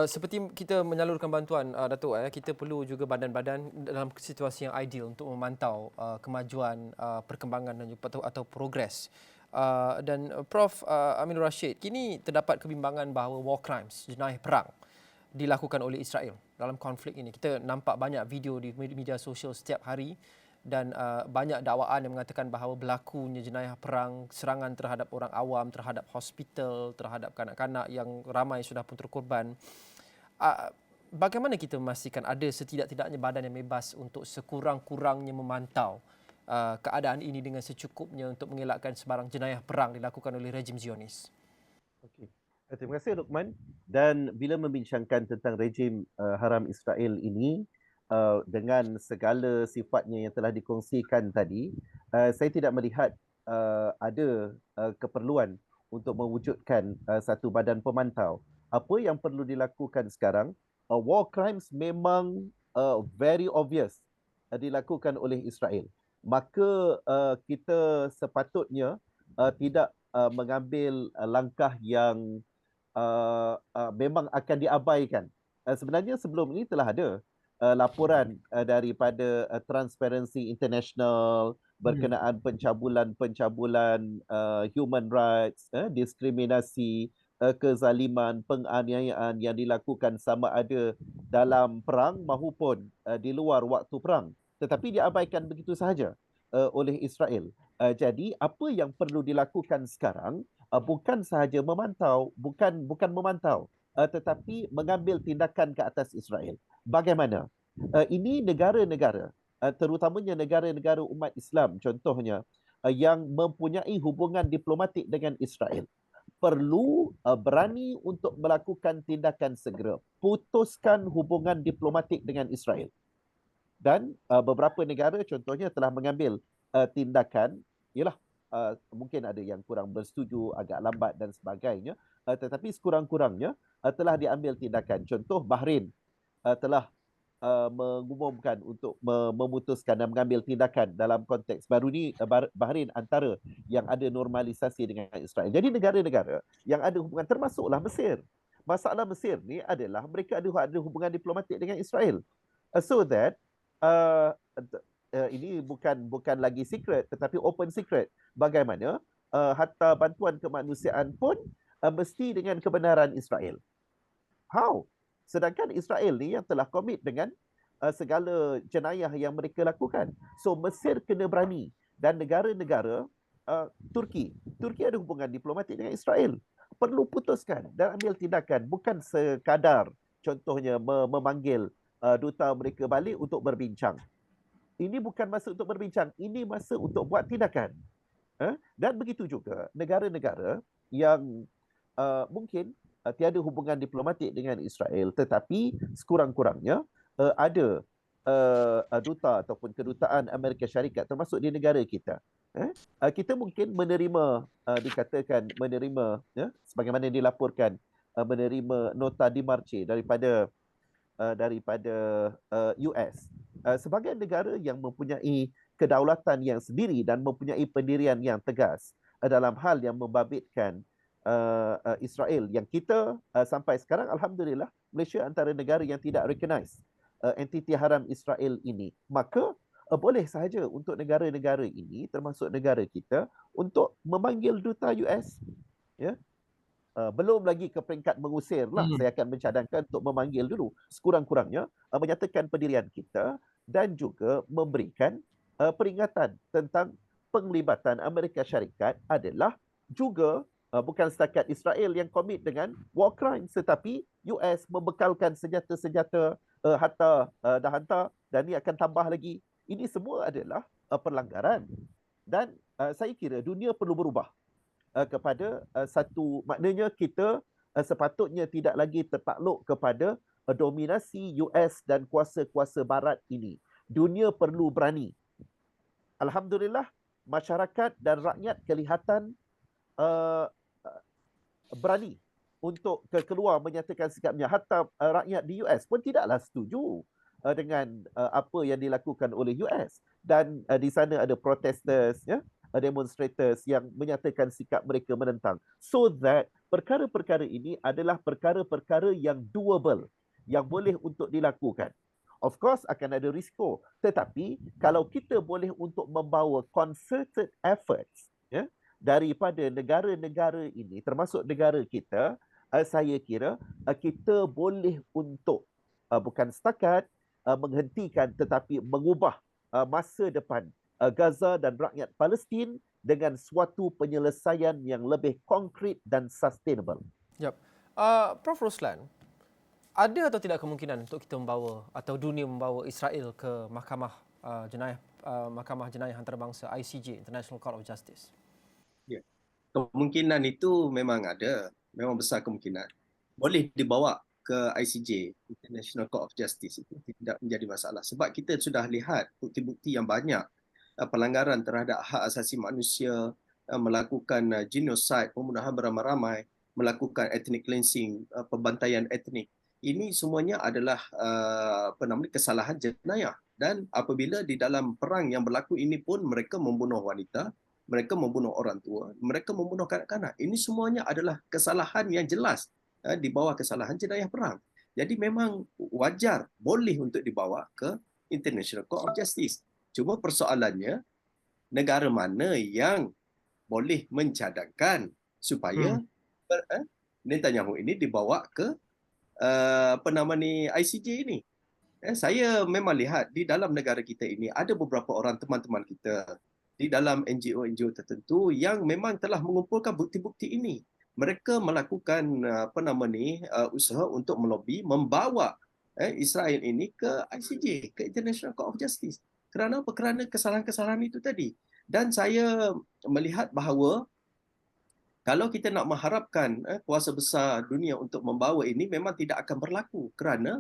seperti kita menyalurkan bantuan, Datuk, kita perlu juga badan-badan dalam situasi yang ideal untuk memantau kemajuan, perkembangan dan juga atau progres. Dan Prof. Aminur Rashid, kini terdapat kebimbangan bahawa war crimes, jenayah perang, dilakukan oleh Israel dalam konflik ini. Kita nampak banyak video di media sosial setiap hari dan banyak dakwaan yang mengatakan bahawa berlakunya jenayah perang, serangan terhadap orang awam, terhadap hospital, terhadap kanak-kanak yang ramai sudah pun terkorban. Bagaimana kita memastikan ada setidak-tidaknya badan yang bebas untuk sekurang-kurangnya memantau keadaan ini dengan secukupnya untuk mengelakkan sebarang jenayah perang dilakukan oleh rejim Zionis? Okey. Terima kasih Luqman. Dan bila membincangkan tentang rejim haram Israel ini, dengan segala sifatnya yang telah dikongsikan tadi, saya tidak melihat ada keperluan untuk mewujudkan satu badan pemantau. Apa yang perlu dilakukan sekarang, war crimes memang very obvious dilakukan oleh Israel. Maka kita sepatutnya tidak mengambil langkah yang memang akan diabaikan. Sebenarnya sebelum ini telah ada laporan daripada Transparency International berkenaan pencabulan human rights, diskriminasi, kezaliman, penganiayaan yang dilakukan sama ada dalam perang maupun di luar waktu perang. Tetapi diabaikan begitu sahaja. oleh Israel. Jadi apa yang perlu dilakukan sekarang bukan sahaja memantau, bukan memantau, tetapi mengambil tindakan ke atas Israel. Bagaimana? Ini negara-negara, terutamanya negara-negara umat Islam contohnya, yang mempunyai hubungan diplomatik dengan Israel, perlu berani untuk melakukan tindakan segera. Putuskan hubungan diplomatik dengan Israel. Dan beberapa negara contohnya telah mengambil tindakan, ialah mungkin ada yang kurang bersetuju, agak lambat dan sebagainya, tetapi sekurang-kurangnya telah diambil tindakan. Contoh Bahrain telah mengumumkan untuk memutuskan dan mengambil tindakan dalam konteks baru ni. Bahrain antara yang ada normalisasi dengan Israel. Jadi negara-negara yang ada hubungan, termasuklah Mesir. Masalah Mesir ni adalah mereka ada hubungan diplomatik dengan Israel. So that ini bukan lagi secret tetapi open secret. Bagaimana hatta bantuan kemanusiaan pun mesti dengan kebenaran Israel. How? Sedangkan Israel ni yang telah komit dengan segala jenayah yang mereka lakukan. So Mesir kena berani, dan negara-negara Turki ada hubungan diplomatik dengan Israel. Perlu putuskan dan ambil tindakan, bukan sekadar contohnya memanggil duta mereka balik untuk berbincang. Ini bukan masa untuk berbincang, ini masa untuk buat tindakan. Dan begitu juga negara-negara yang mungkin tiada hubungan diplomatik dengan Israel, tetapi sekurang-kurangnya ada duta ataupun kedutaan Amerika Syarikat termasuk di negara kita. Kita mungkin menerima, dikatakan menerima, sebagaimana dilaporkan, menerima nota dimarche daripada US sebagai negara yang mempunyai kedaulatan yang sendiri dan mempunyai pendirian yang tegas dalam hal yang membabitkan Israel, yang kita sampai sekarang alhamdulillah Malaysia antara negara yang tidak recognize entiti haram Israel ini. Maka boleh sahaja untuk negara-negara ini termasuk negara kita untuk memanggil duta US, ya. Belum lagi ke peringkat mengusir lah. Saya akan mencadangkan untuk memanggil dulu, sekurang-kurangnya menyatakan pendirian kita dan juga memberikan peringatan tentang penglibatan Amerika Syarikat adalah juga bukan setakat Israel yang komit dengan war crimes, tetapi US membekalkan senjata-senjata, harta dah hantar, dan ini akan tambah lagi. Ini semua adalah pelanggaran, dan saya kira dunia perlu berubah kepada satu, maknanya kita sepatutnya tidak lagi tertakluk kepada dominasi US dan kuasa-kuasa barat ini. Dunia perlu berani. Alhamdulillah masyarakat dan rakyat kelihatan berani untuk keluar menyatakan sikapnya. Hatta rakyat di US pun tidaklah setuju dengan apa yang dilakukan oleh US, dan di sana ada protesters, ya, demonstrators yang menyatakan sikap mereka menentang. So that perkara-perkara ini adalah perkara-perkara yang doable, yang boleh untuk dilakukan. Of course akan ada risiko, tetapi kalau kita boleh untuk membawa concerted efforts, ya, daripada negara-negara ini termasuk negara kita, saya kira kita boleh untuk bukan setakat menghentikan tetapi mengubah masa depan Gaza dan rakyat Palestin dengan suatu penyelesaian yang lebih konkret dan sustainable. Yep. Prof Ruslan, ada atau tidak kemungkinan untuk kita membawa atau dunia membawa Israel ke mahkamah jenayah antarabangsa ICJ, International Court of Justice? Ya. Kemungkinan itu memang ada, memang besar kemungkinan. Boleh dibawa ke ICJ, International Court of Justice, itu tidak menjadi masalah. Sebab kita sudah lihat bukti-bukti yang banyak pelanggaran terhadap hak asasi manusia, melakukan genocide, pembunuhan beramai-ramai, melakukan ethnic cleansing, pembantaian etnik. Ini semuanya adalah kesalahan jenayah. Dan apabila di dalam perang yang berlaku ini pun mereka membunuh wanita, mereka membunuh orang tua, mereka membunuh kanak-kanak. Ini semuanya adalah kesalahan yang jelas di bawah kesalahan jenayah perang. Jadi memang wajar, boleh untuk dibawa ke International Court of Justice. Cuma persoalannya, negara mana yang boleh mencadangkan supaya Netanyahu ini dibawa ke ICJ ini. Saya memang lihat di dalam negara kita ini ada beberapa orang teman-teman kita di dalam NGO-NGO tertentu yang memang telah mengumpulkan bukti-bukti ini. Mereka melakukan usaha untuk melobi membawa Israel ini ke ICJ, ke International Court of Justice. Kerana apa? Kerana kesalahan-kesalahan itu tadi. Dan saya melihat bahawa kalau kita nak mengharapkan kuasa besar dunia untuk membawa ini memang tidak akan berlaku kerana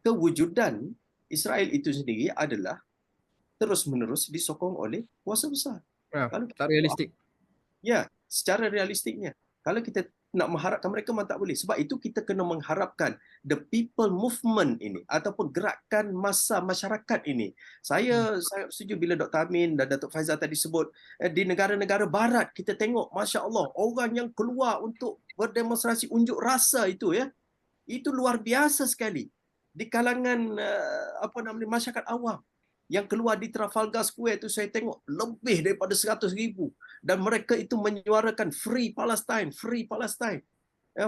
kewujudan Israel itu sendiri adalah terus-menerus disokong oleh kuasa besar. Ya, Kalau kita tak realistik. Ya, secara realistiknya. Kalau kita nak mengharapkan mereka memang tak boleh. Sebab itu kita kena mengharapkan the people movement ini ataupun gerakan massa masyarakat ini. Saya setuju bila Dr. Amin dan Datuk Faizal tadi sebut di negara-negara barat kita tengok Masya Allah orang yang keluar untuk berdemonstrasi unjuk rasa itu ya. Itu luar biasa sekali di kalangan masyarakat awam yang keluar di Trafalgar Square itu saya tengok lebih daripada 100,000 dan mereka itu menyuarakan free Palestine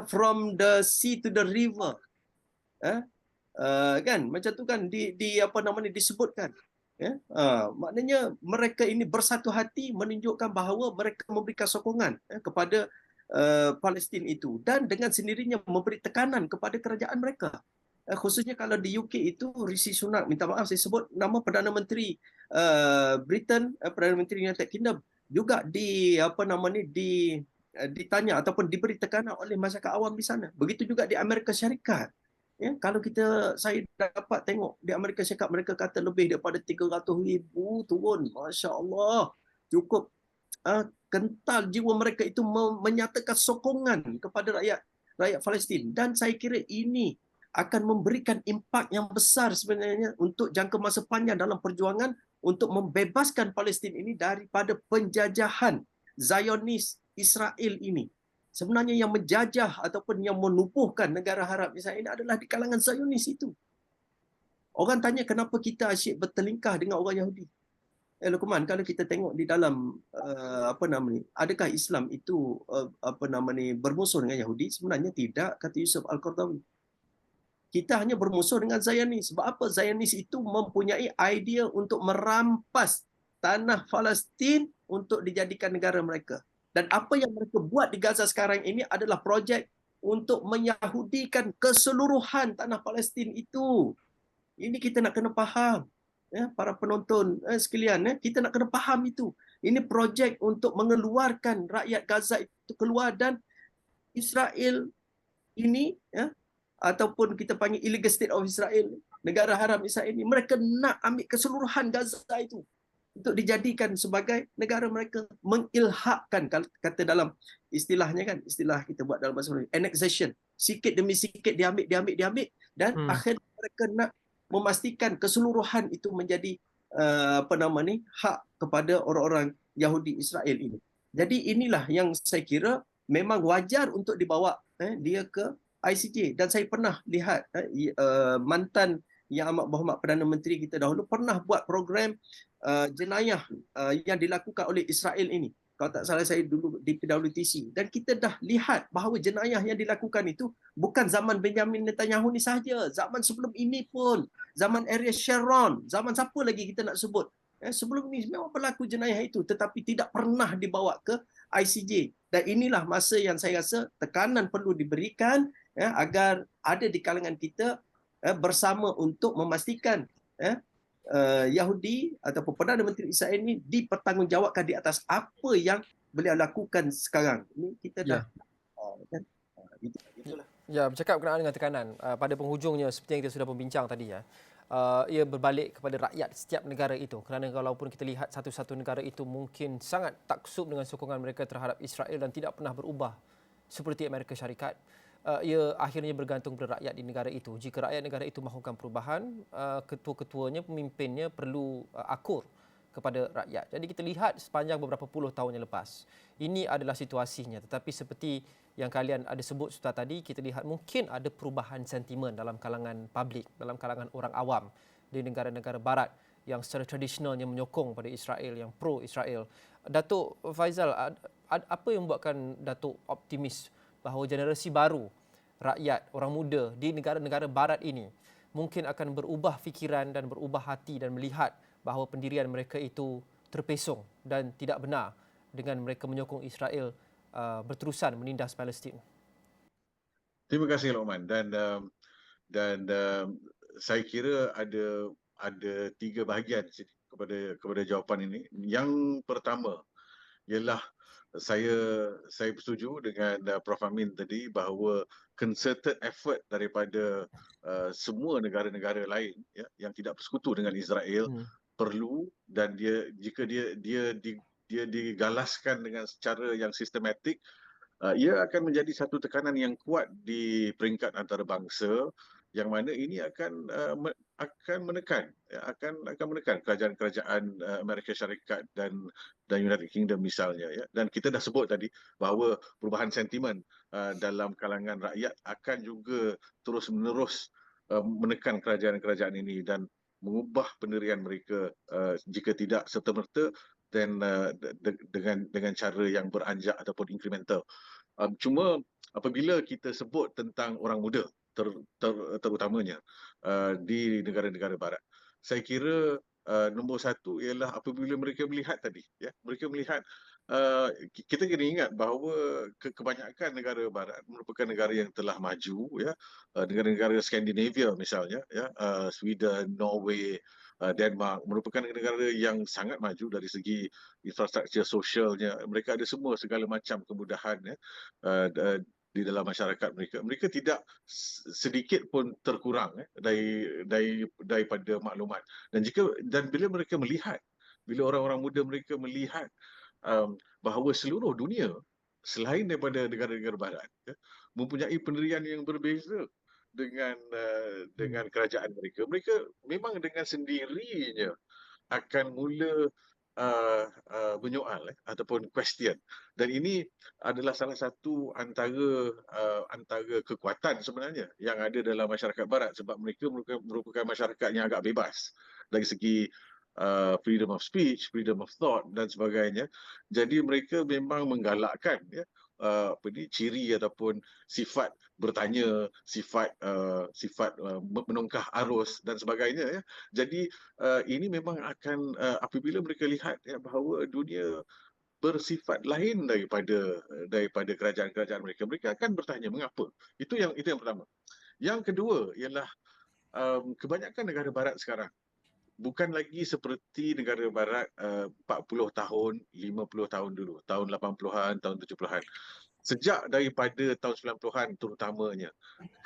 from the sea to the river kan macam tu kan disebutkan maknanya mereka ini bersatu hati menunjukkan bahawa mereka memberikan sokongan kepada Palestin itu dan dengan sendirinya memberi tekanan kepada kerajaan mereka. Khususnya kalau di UK itu Rishi Sunak, minta maaf saya sebut nama Perdana Menteri Britain, Perdana Menteri United Kingdom juga ditanya ataupun diberi tekanan oleh masyarakat awam di sana. Begitu juga di Amerika Syarikat. Ya, kalau saya dapat tengok di Amerika Syarikat mereka kata lebih daripada 300,000 turun. Masya Allah. Cukup kental jiwa mereka itu menyatakan sokongan kepada rakyat Palestin dan saya kira ini akan memberikan impak yang besar sebenarnya untuk jangka masa panjang dalam perjuangan untuk membebaskan Palestin ini daripada penjajahan Zionis Israel ini. Sebenarnya yang menjajah ataupun yang menubuhkan negara Arab Israel ini adalah di kalangan Zionis itu. Orang tanya kenapa kita asyik bertelingkah dengan orang Yahudi. Luqman, kalau kita tengok di dalam adakah Islam itu bermusuh dengan Yahudi? Sebenarnya tidak, kata Yusuf Al-Qaradawi. Kita hanya bermusuh dengan Zionis. Sebab apa? Zionis itu mempunyai idea untuk merampas tanah Palestin untuk dijadikan negara mereka. Dan apa yang mereka buat di Gaza sekarang ini adalah projek untuk menyahudikan keseluruhan tanah Palestin itu. Ini kita nak kena faham. Ya, para penonton sekalian, kita nak kena faham itu. Ini projek untuk mengeluarkan rakyat Gaza itu keluar dan Israel ini ataupun kita panggil illegal state of Israel, negara haram Israel ini, mereka nak ambil keseluruhan Gaza itu untuk dijadikan sebagai negara mereka, mengilhakkan kata dalam istilahnya kan, istilah kita buat dalam bahasa Melayu, annexation, sikit demi sikit diambil dan akhirnya mereka nak memastikan keseluruhan itu menjadi hak kepada orang-orang Yahudi Israel ini. Jadi inilah yang saya kira memang wajar untuk dibawa dia ke ICJ dan saya pernah lihat mantan Yang Amat Berhormat Perdana Menteri kita dahulu pernah buat program jenayah yang dilakukan oleh Israel ini. Kalau tak salah saya dulu di PWTC dan kita dah lihat bahawa jenayah yang dilakukan itu bukan zaman Benjamin Netanyahu ni sahaja, zaman sebelum ini pun, zaman Ariel Sharon, zaman siapa lagi kita nak sebut. Sebelum ini memang berlaku jenayah itu tetapi tidak pernah dibawa ke ICJ. Dan inilah masa yang saya rasa tekanan perlu diberikan agar ada di kalangan kita bersama untuk memastikan Yahudi ataupun Perdana Menteri Israel ini dipertanggungjawabkan di atas apa yang beliau lakukan sekarang. Ini kita dah itulah. Ya, bercakap berkenaan dengan tekanan, pada penghujungnya seperti yang kita sudah membincang tadi ia berbalik kepada rakyat setiap negara itu. Kerana kalaupun kita lihat satu-satu negara itu mungkin sangat taksub dengan sokongan mereka terhadap Israel dan tidak pernah berubah seperti Amerika Syarikat, ia akhirnya bergantung pada rakyat di negara itu. Jika rakyat negara itu mahukan perubahan, ketua-ketuanya, pemimpinnya perlu akur kepada rakyat. Jadi kita lihat sepanjang beberapa puluh tahun yang lepas, ini adalah situasinya. Tetapi seperti yang kalian ada sebut sudah tadi, kita lihat mungkin ada perubahan sentimen dalam kalangan publik, dalam kalangan orang awam di negara-negara barat yang secara tradisionalnya menyokong pada Israel, yang pro-Israel. Datuk Faizal, apa yang membuatkan Datuk optimis bahawa generasi baru rakyat, orang muda di negara-negara barat ini mungkin akan berubah fikiran dan berubah hati dan melihat bahawa pendirian mereka itu terpesong dan tidak benar dengan mereka menyokong Israel berterusan menindas Palestin? Terima kasih Lokman, dan saya kira ada 3 bahagian kepada jawapan ini. Yang pertama ialah saya bersetuju dengan Prof Amin tadi bahawa concerted effort daripada semua negara-negara lain, ya, yang tidak bersekutu dengan Israel perlu, dan dia digalaskan dengan secara yang sistematik. Ia akan menjadi satu tekanan yang kuat di peringkat antarabangsa, yang mana ini akan menekan, ya, akan menekan kerajaan-kerajaan Amerika Syarikat dan United Kingdom misalnya, ya. Dan kita dah sebut tadi bahawa perubahan sentimen dalam kalangan rakyat akan juga terus-menerus menekan kerajaan-kerajaan ini dan mengubah pendirian mereka, jika tidak serta-merta, dan dengan cara yang beranjak ataupun incremental. Cuma apabila kita sebut tentang orang muda terutamanya di negara-negara barat, saya kira nombor satu ialah apabila mereka melihat tadi, ya, mereka melihat, kita kena ingat bahawa kebanyakan negara barat merupakan negara yang telah maju, ya, negara-negara Skandinavia misalnya, ya, Sweden, Norway, Denmark merupakan negara yang sangat maju dari segi infrastruktur sosialnya. Mereka ada semua segala macam kemudahan, ya, di dalam masyarakat mereka. Mereka tidak sedikit pun terkurang, daripada maklumat. Dan bila mereka melihat, bila orang-orang muda mereka melihat bahawa seluruh dunia selain daripada negara-negara barat, ya, mempunyai pendirian yang berbeza dengan kerajaan mereka, mereka memang dengan sendirinya akan mula menyoal, ataupun question. Dan ini adalah salah satu antara kekuatan sebenarnya yang ada dalam masyarakat barat, sebab mereka merupakan masyarakat yang agak bebas dari segi freedom of speech, freedom of thought dan sebagainya. Jadi mereka memang menggalakkan, ya, ciri ataupun sifat bertanya, sifat menongkah arus dan sebagainya, ya. Jadi ini memang akan, apabila mereka lihat, ya, bahawa dunia bersifat lain daripada kerajaan-kerajaan mereka, mereka akan bertanya mengapa. Itu yang pertama. Yang kedua ialah kebanyakan negara barat sekarang bukan lagi seperti negara barat 40 tahun, 50 tahun dulu, tahun 80-an, tahun 70-an. Sejak daripada tahun 90-an terutamanya,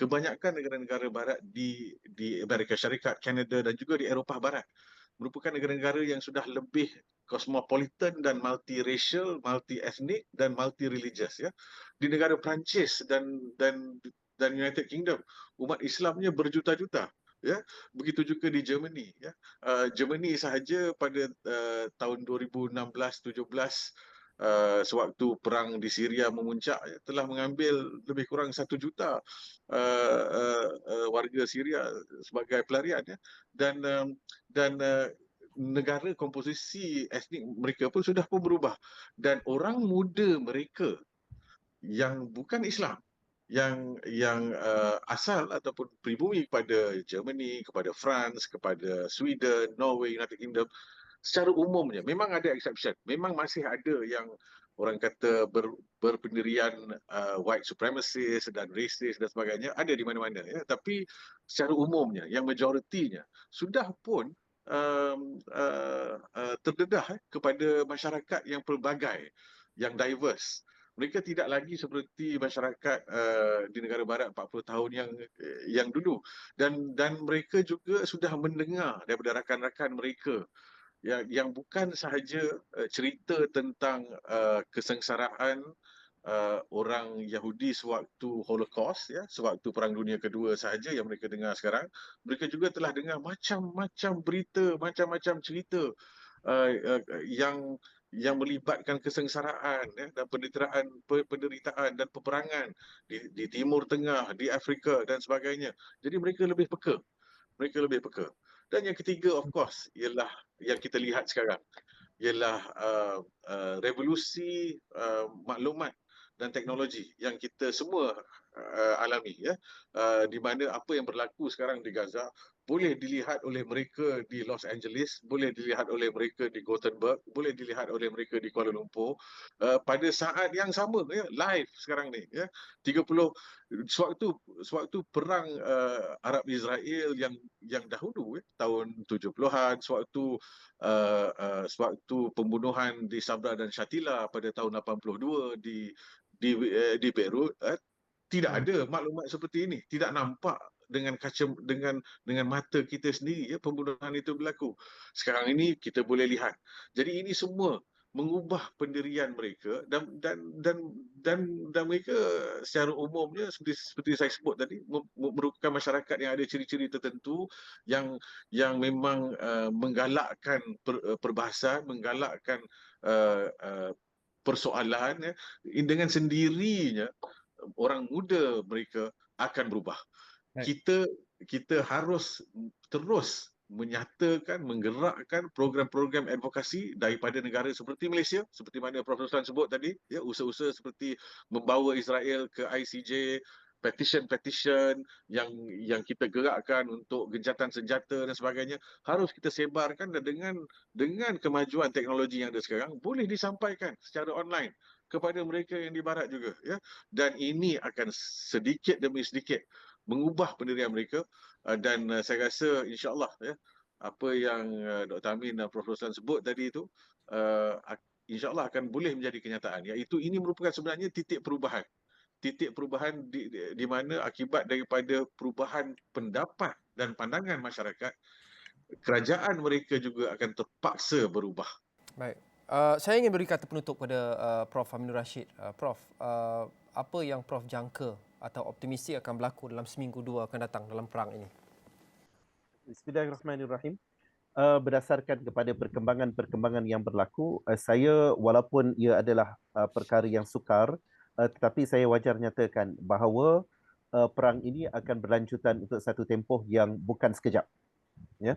kebanyakan negara-negara barat di Amerika Syarikat, Kanada dan juga di Eropah Barat merupakan negara-negara yang sudah lebih cosmopolitan dan multiracial, multi-ethnic dan multi-religious, ya. Di negara Perancis dan United Kingdom, umat Islamnya berjuta-juta, ya. Begitu juga di Germany, ya. Germany sahaja pada tahun 2016-17, sewaktu perang di Syria memuncak, ya, telah mengambil lebih kurang 1 juta warga Syria sebagai pelarian, ya. Dan negara komposisi etnik mereka pun sudah berubah, dan orang muda mereka yang bukan Islam, yang asal ataupun pribumi kepada Germany, kepada France, kepada Sweden, Norway, United Kingdom, secara umumnya, memang ada exception, memang masih ada yang orang kata berpendirian white supremacist dan racist dan sebagainya, ada di mana-mana, ya. Tapi secara umumnya, yang majoritinya sudah pun terdedah kepada masyarakat yang pelbagai, yang diverse. Mereka tidak lagi seperti masyarakat di negara barat 40 tahun yang dulu, dan mereka juga sudah mendengar daripada rakan-rakan mereka yang bukan sahaja cerita tentang kesengsaraan orang Yahudi sewaktu Holocaust, ya, sewaktu Perang Dunia Kedua sahaja yang mereka dengar sekarang. Mereka juga telah dengar macam-macam berita, macam-macam cerita yang melibatkan kesengsaraan, ya, dan penderitaan dan peperangan di Timur Tengah, di Afrika dan sebagainya. Jadi mereka lebih peka. Dan yang ketiga, of course, ialah yang kita lihat sekarang, ialah revolusi maklumat dan teknologi yang kita semua alami, ya, di mana apa yang berlaku sekarang di Gaza boleh dilihat oleh mereka di Los Angeles, boleh dilihat oleh mereka di Gothenburg, boleh dilihat oleh mereka di Kuala Lumpur pada saat yang sama, ya, live sekarang ni, ya. 30 sewaktu perang Arab Israel yang dahulu, tahun 70-an, sewaktu pembunuhan di Sabra dan Shatila pada tahun 82 di Beirut, tidak ada maklumat seperti ini, tidak nampak dengan mata kita sendiri, ya, pembunuhan itu berlaku. Sekarang ini kita boleh lihat. Jadi ini semua mengubah pendirian mereka dan mereka secara umumnya seperti saya sebut tadi merupakan masyarakat yang ada ciri-ciri tertentu yang memang menggalakkan perbahasan, menggalakkan persoalan, ya. Dengan sendirinya orang muda mereka akan berubah. Baik. Kita harus terus menyatakan, menggerakkan program-program advokasi daripada negara seperti Malaysia, seperti mana Prof. Ruslan sebut tadi, ya, usaha-usaha seperti membawa Israel ke ICJ, petition yang kita gerakkan untuk gencatan senjata dan sebagainya, harus kita sebarkan, dan dengan kemajuan teknologi yang ada sekarang boleh disampaikan secara online kepada mereka yang di barat juga, ya. Dan ini akan sedikit demi sedikit mengubah pendirian mereka, dan saya rasa insya-Allah, ya, apa yang Dr. Amin dan Prof. Ruslan sebut tadi itu insya-Allah akan boleh menjadi kenyataan, iaitu ini merupakan sebenarnya titik perubahan di mana akibat daripada perubahan pendapat dan pandangan masyarakat, kerajaan mereka juga akan terpaksa berubah. Baik. Saya ingin beri kata penutup kepada Prof. Aminur Rashid. Prof, apa yang Prof jangka atau optimistik akan berlaku dalam seminggu dua akan datang dalam perang ini? Bismillahirrahmanirrahim. Berdasarkan kepada perkembangan-perkembangan yang berlaku, saya walaupun ia adalah perkara yang sukar, tetapi saya wajar nyatakan bahawa perang ini akan berlanjutan untuk satu tempoh yang bukan sekejap, ya.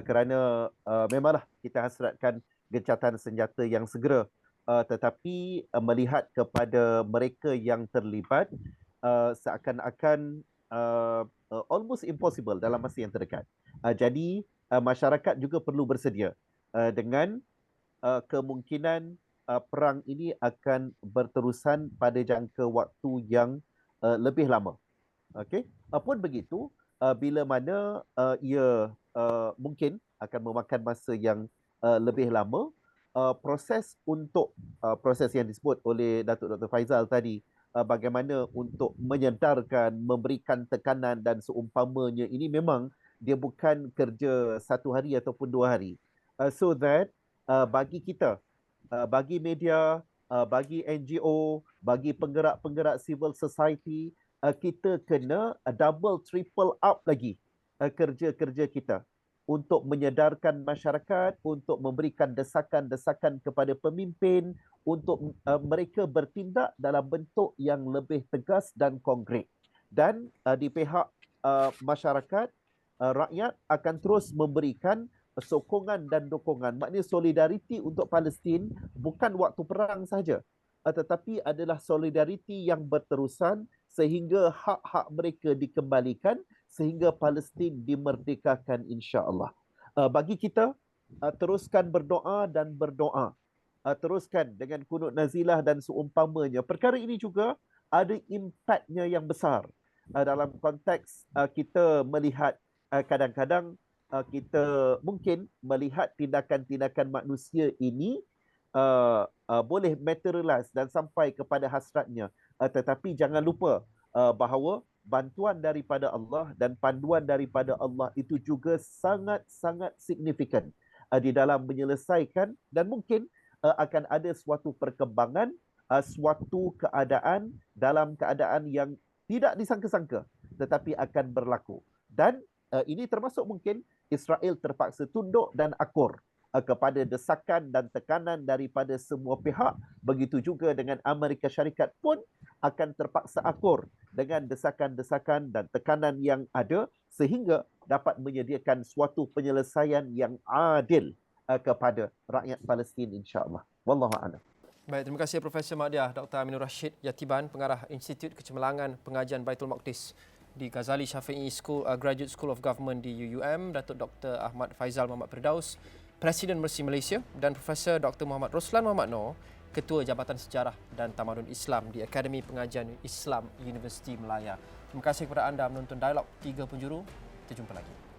Kerana memanglah kita hasratkan gencatan senjata yang segera, tetapi melihat kepada mereka yang terlibat, seakan-akan almost impossible dalam masa yang terdekat. Jadi masyarakat juga perlu bersedia dengan kemungkinan perang ini akan berterusan pada jangka waktu yang lebih lama. Okey. Pun begitu, bila mana ia mungkin akan memakan masa yang lebih lama, proses yang disebut oleh Datuk Dr. Faizal tadi, bagaimana untuk menyedarkan, memberikan tekanan dan seumpamanya, ini memang dia bukan kerja satu hari ataupun 2 hari. So that bagi kita, bagi media, bagi NGO, bagi penggerak-penggerak civil society, kita kena double, triple up lagi kerja-kerja kita untuk menyedarkan masyarakat, untuk memberikan desakan-desakan kepada pemimpin, untuk mereka bertindak dalam bentuk yang lebih tegas dan konkret. Dan di pihak masyarakat, rakyat akan terus memberikan sokongan dan dokongan. Maknanya solidariti untuk Palestin bukan waktu perang sahaja, tetapi adalah solidariti yang berterusan sehingga hak-hak mereka dikembalikan, sehingga Palestin dimerdekakan insya-Allah. Bagi kita, teruskan berdoa dan berdoa. Teruskan dengan kunut nazilah dan seumpamanya. Perkara ini juga ada impaknya yang besar dalam konteks kita melihat kadang-kadang kita mungkin melihat tindakan-tindakan manusia ini boleh materialize dan sampai kepada hasratnya, tetapi jangan lupa bahawa bantuan daripada Allah dan panduan daripada Allah itu juga sangat-sangat signifikan di dalam menyelesaikan, dan mungkin akan ada suatu perkembangan, suatu keadaan dalam keadaan yang tidak disangka-sangka tetapi akan berlaku. Dan ini termasuk mungkin Israel terpaksa tunduk dan akur kepada desakan dan tekanan daripada semua pihak. Begitu juga dengan Amerika Syarikat pun akan terpaksa akur dengan desakan-desakan dan tekanan yang ada, sehingga dapat menyediakan suatu penyelesaian yang adil kepada rakyat Palestin insya-Allah. Wallahu a'lam. Baik, terima kasih Profesor Madya, Dr. Aminur Rashid Yatiban, pengarah Institut Kecemerlangan Pengajian Baitul Maqdis di Ghazali Shafi'i School, Graduate School of Government di UUM, Datuk Dr. Ahmad Faizal Muhammad Firdaus, Presiden Mercy Malaysia, dan Profesor Dr. Muhammad Roslan Muhammad Noor, Ketua Jabatan Sejarah dan Tamadun Islam di Akademi Pengajian Islam Universiti Melaya. Terima kasih kepada anda menonton Dialog 3 Penjuru. Kita jumpa lagi.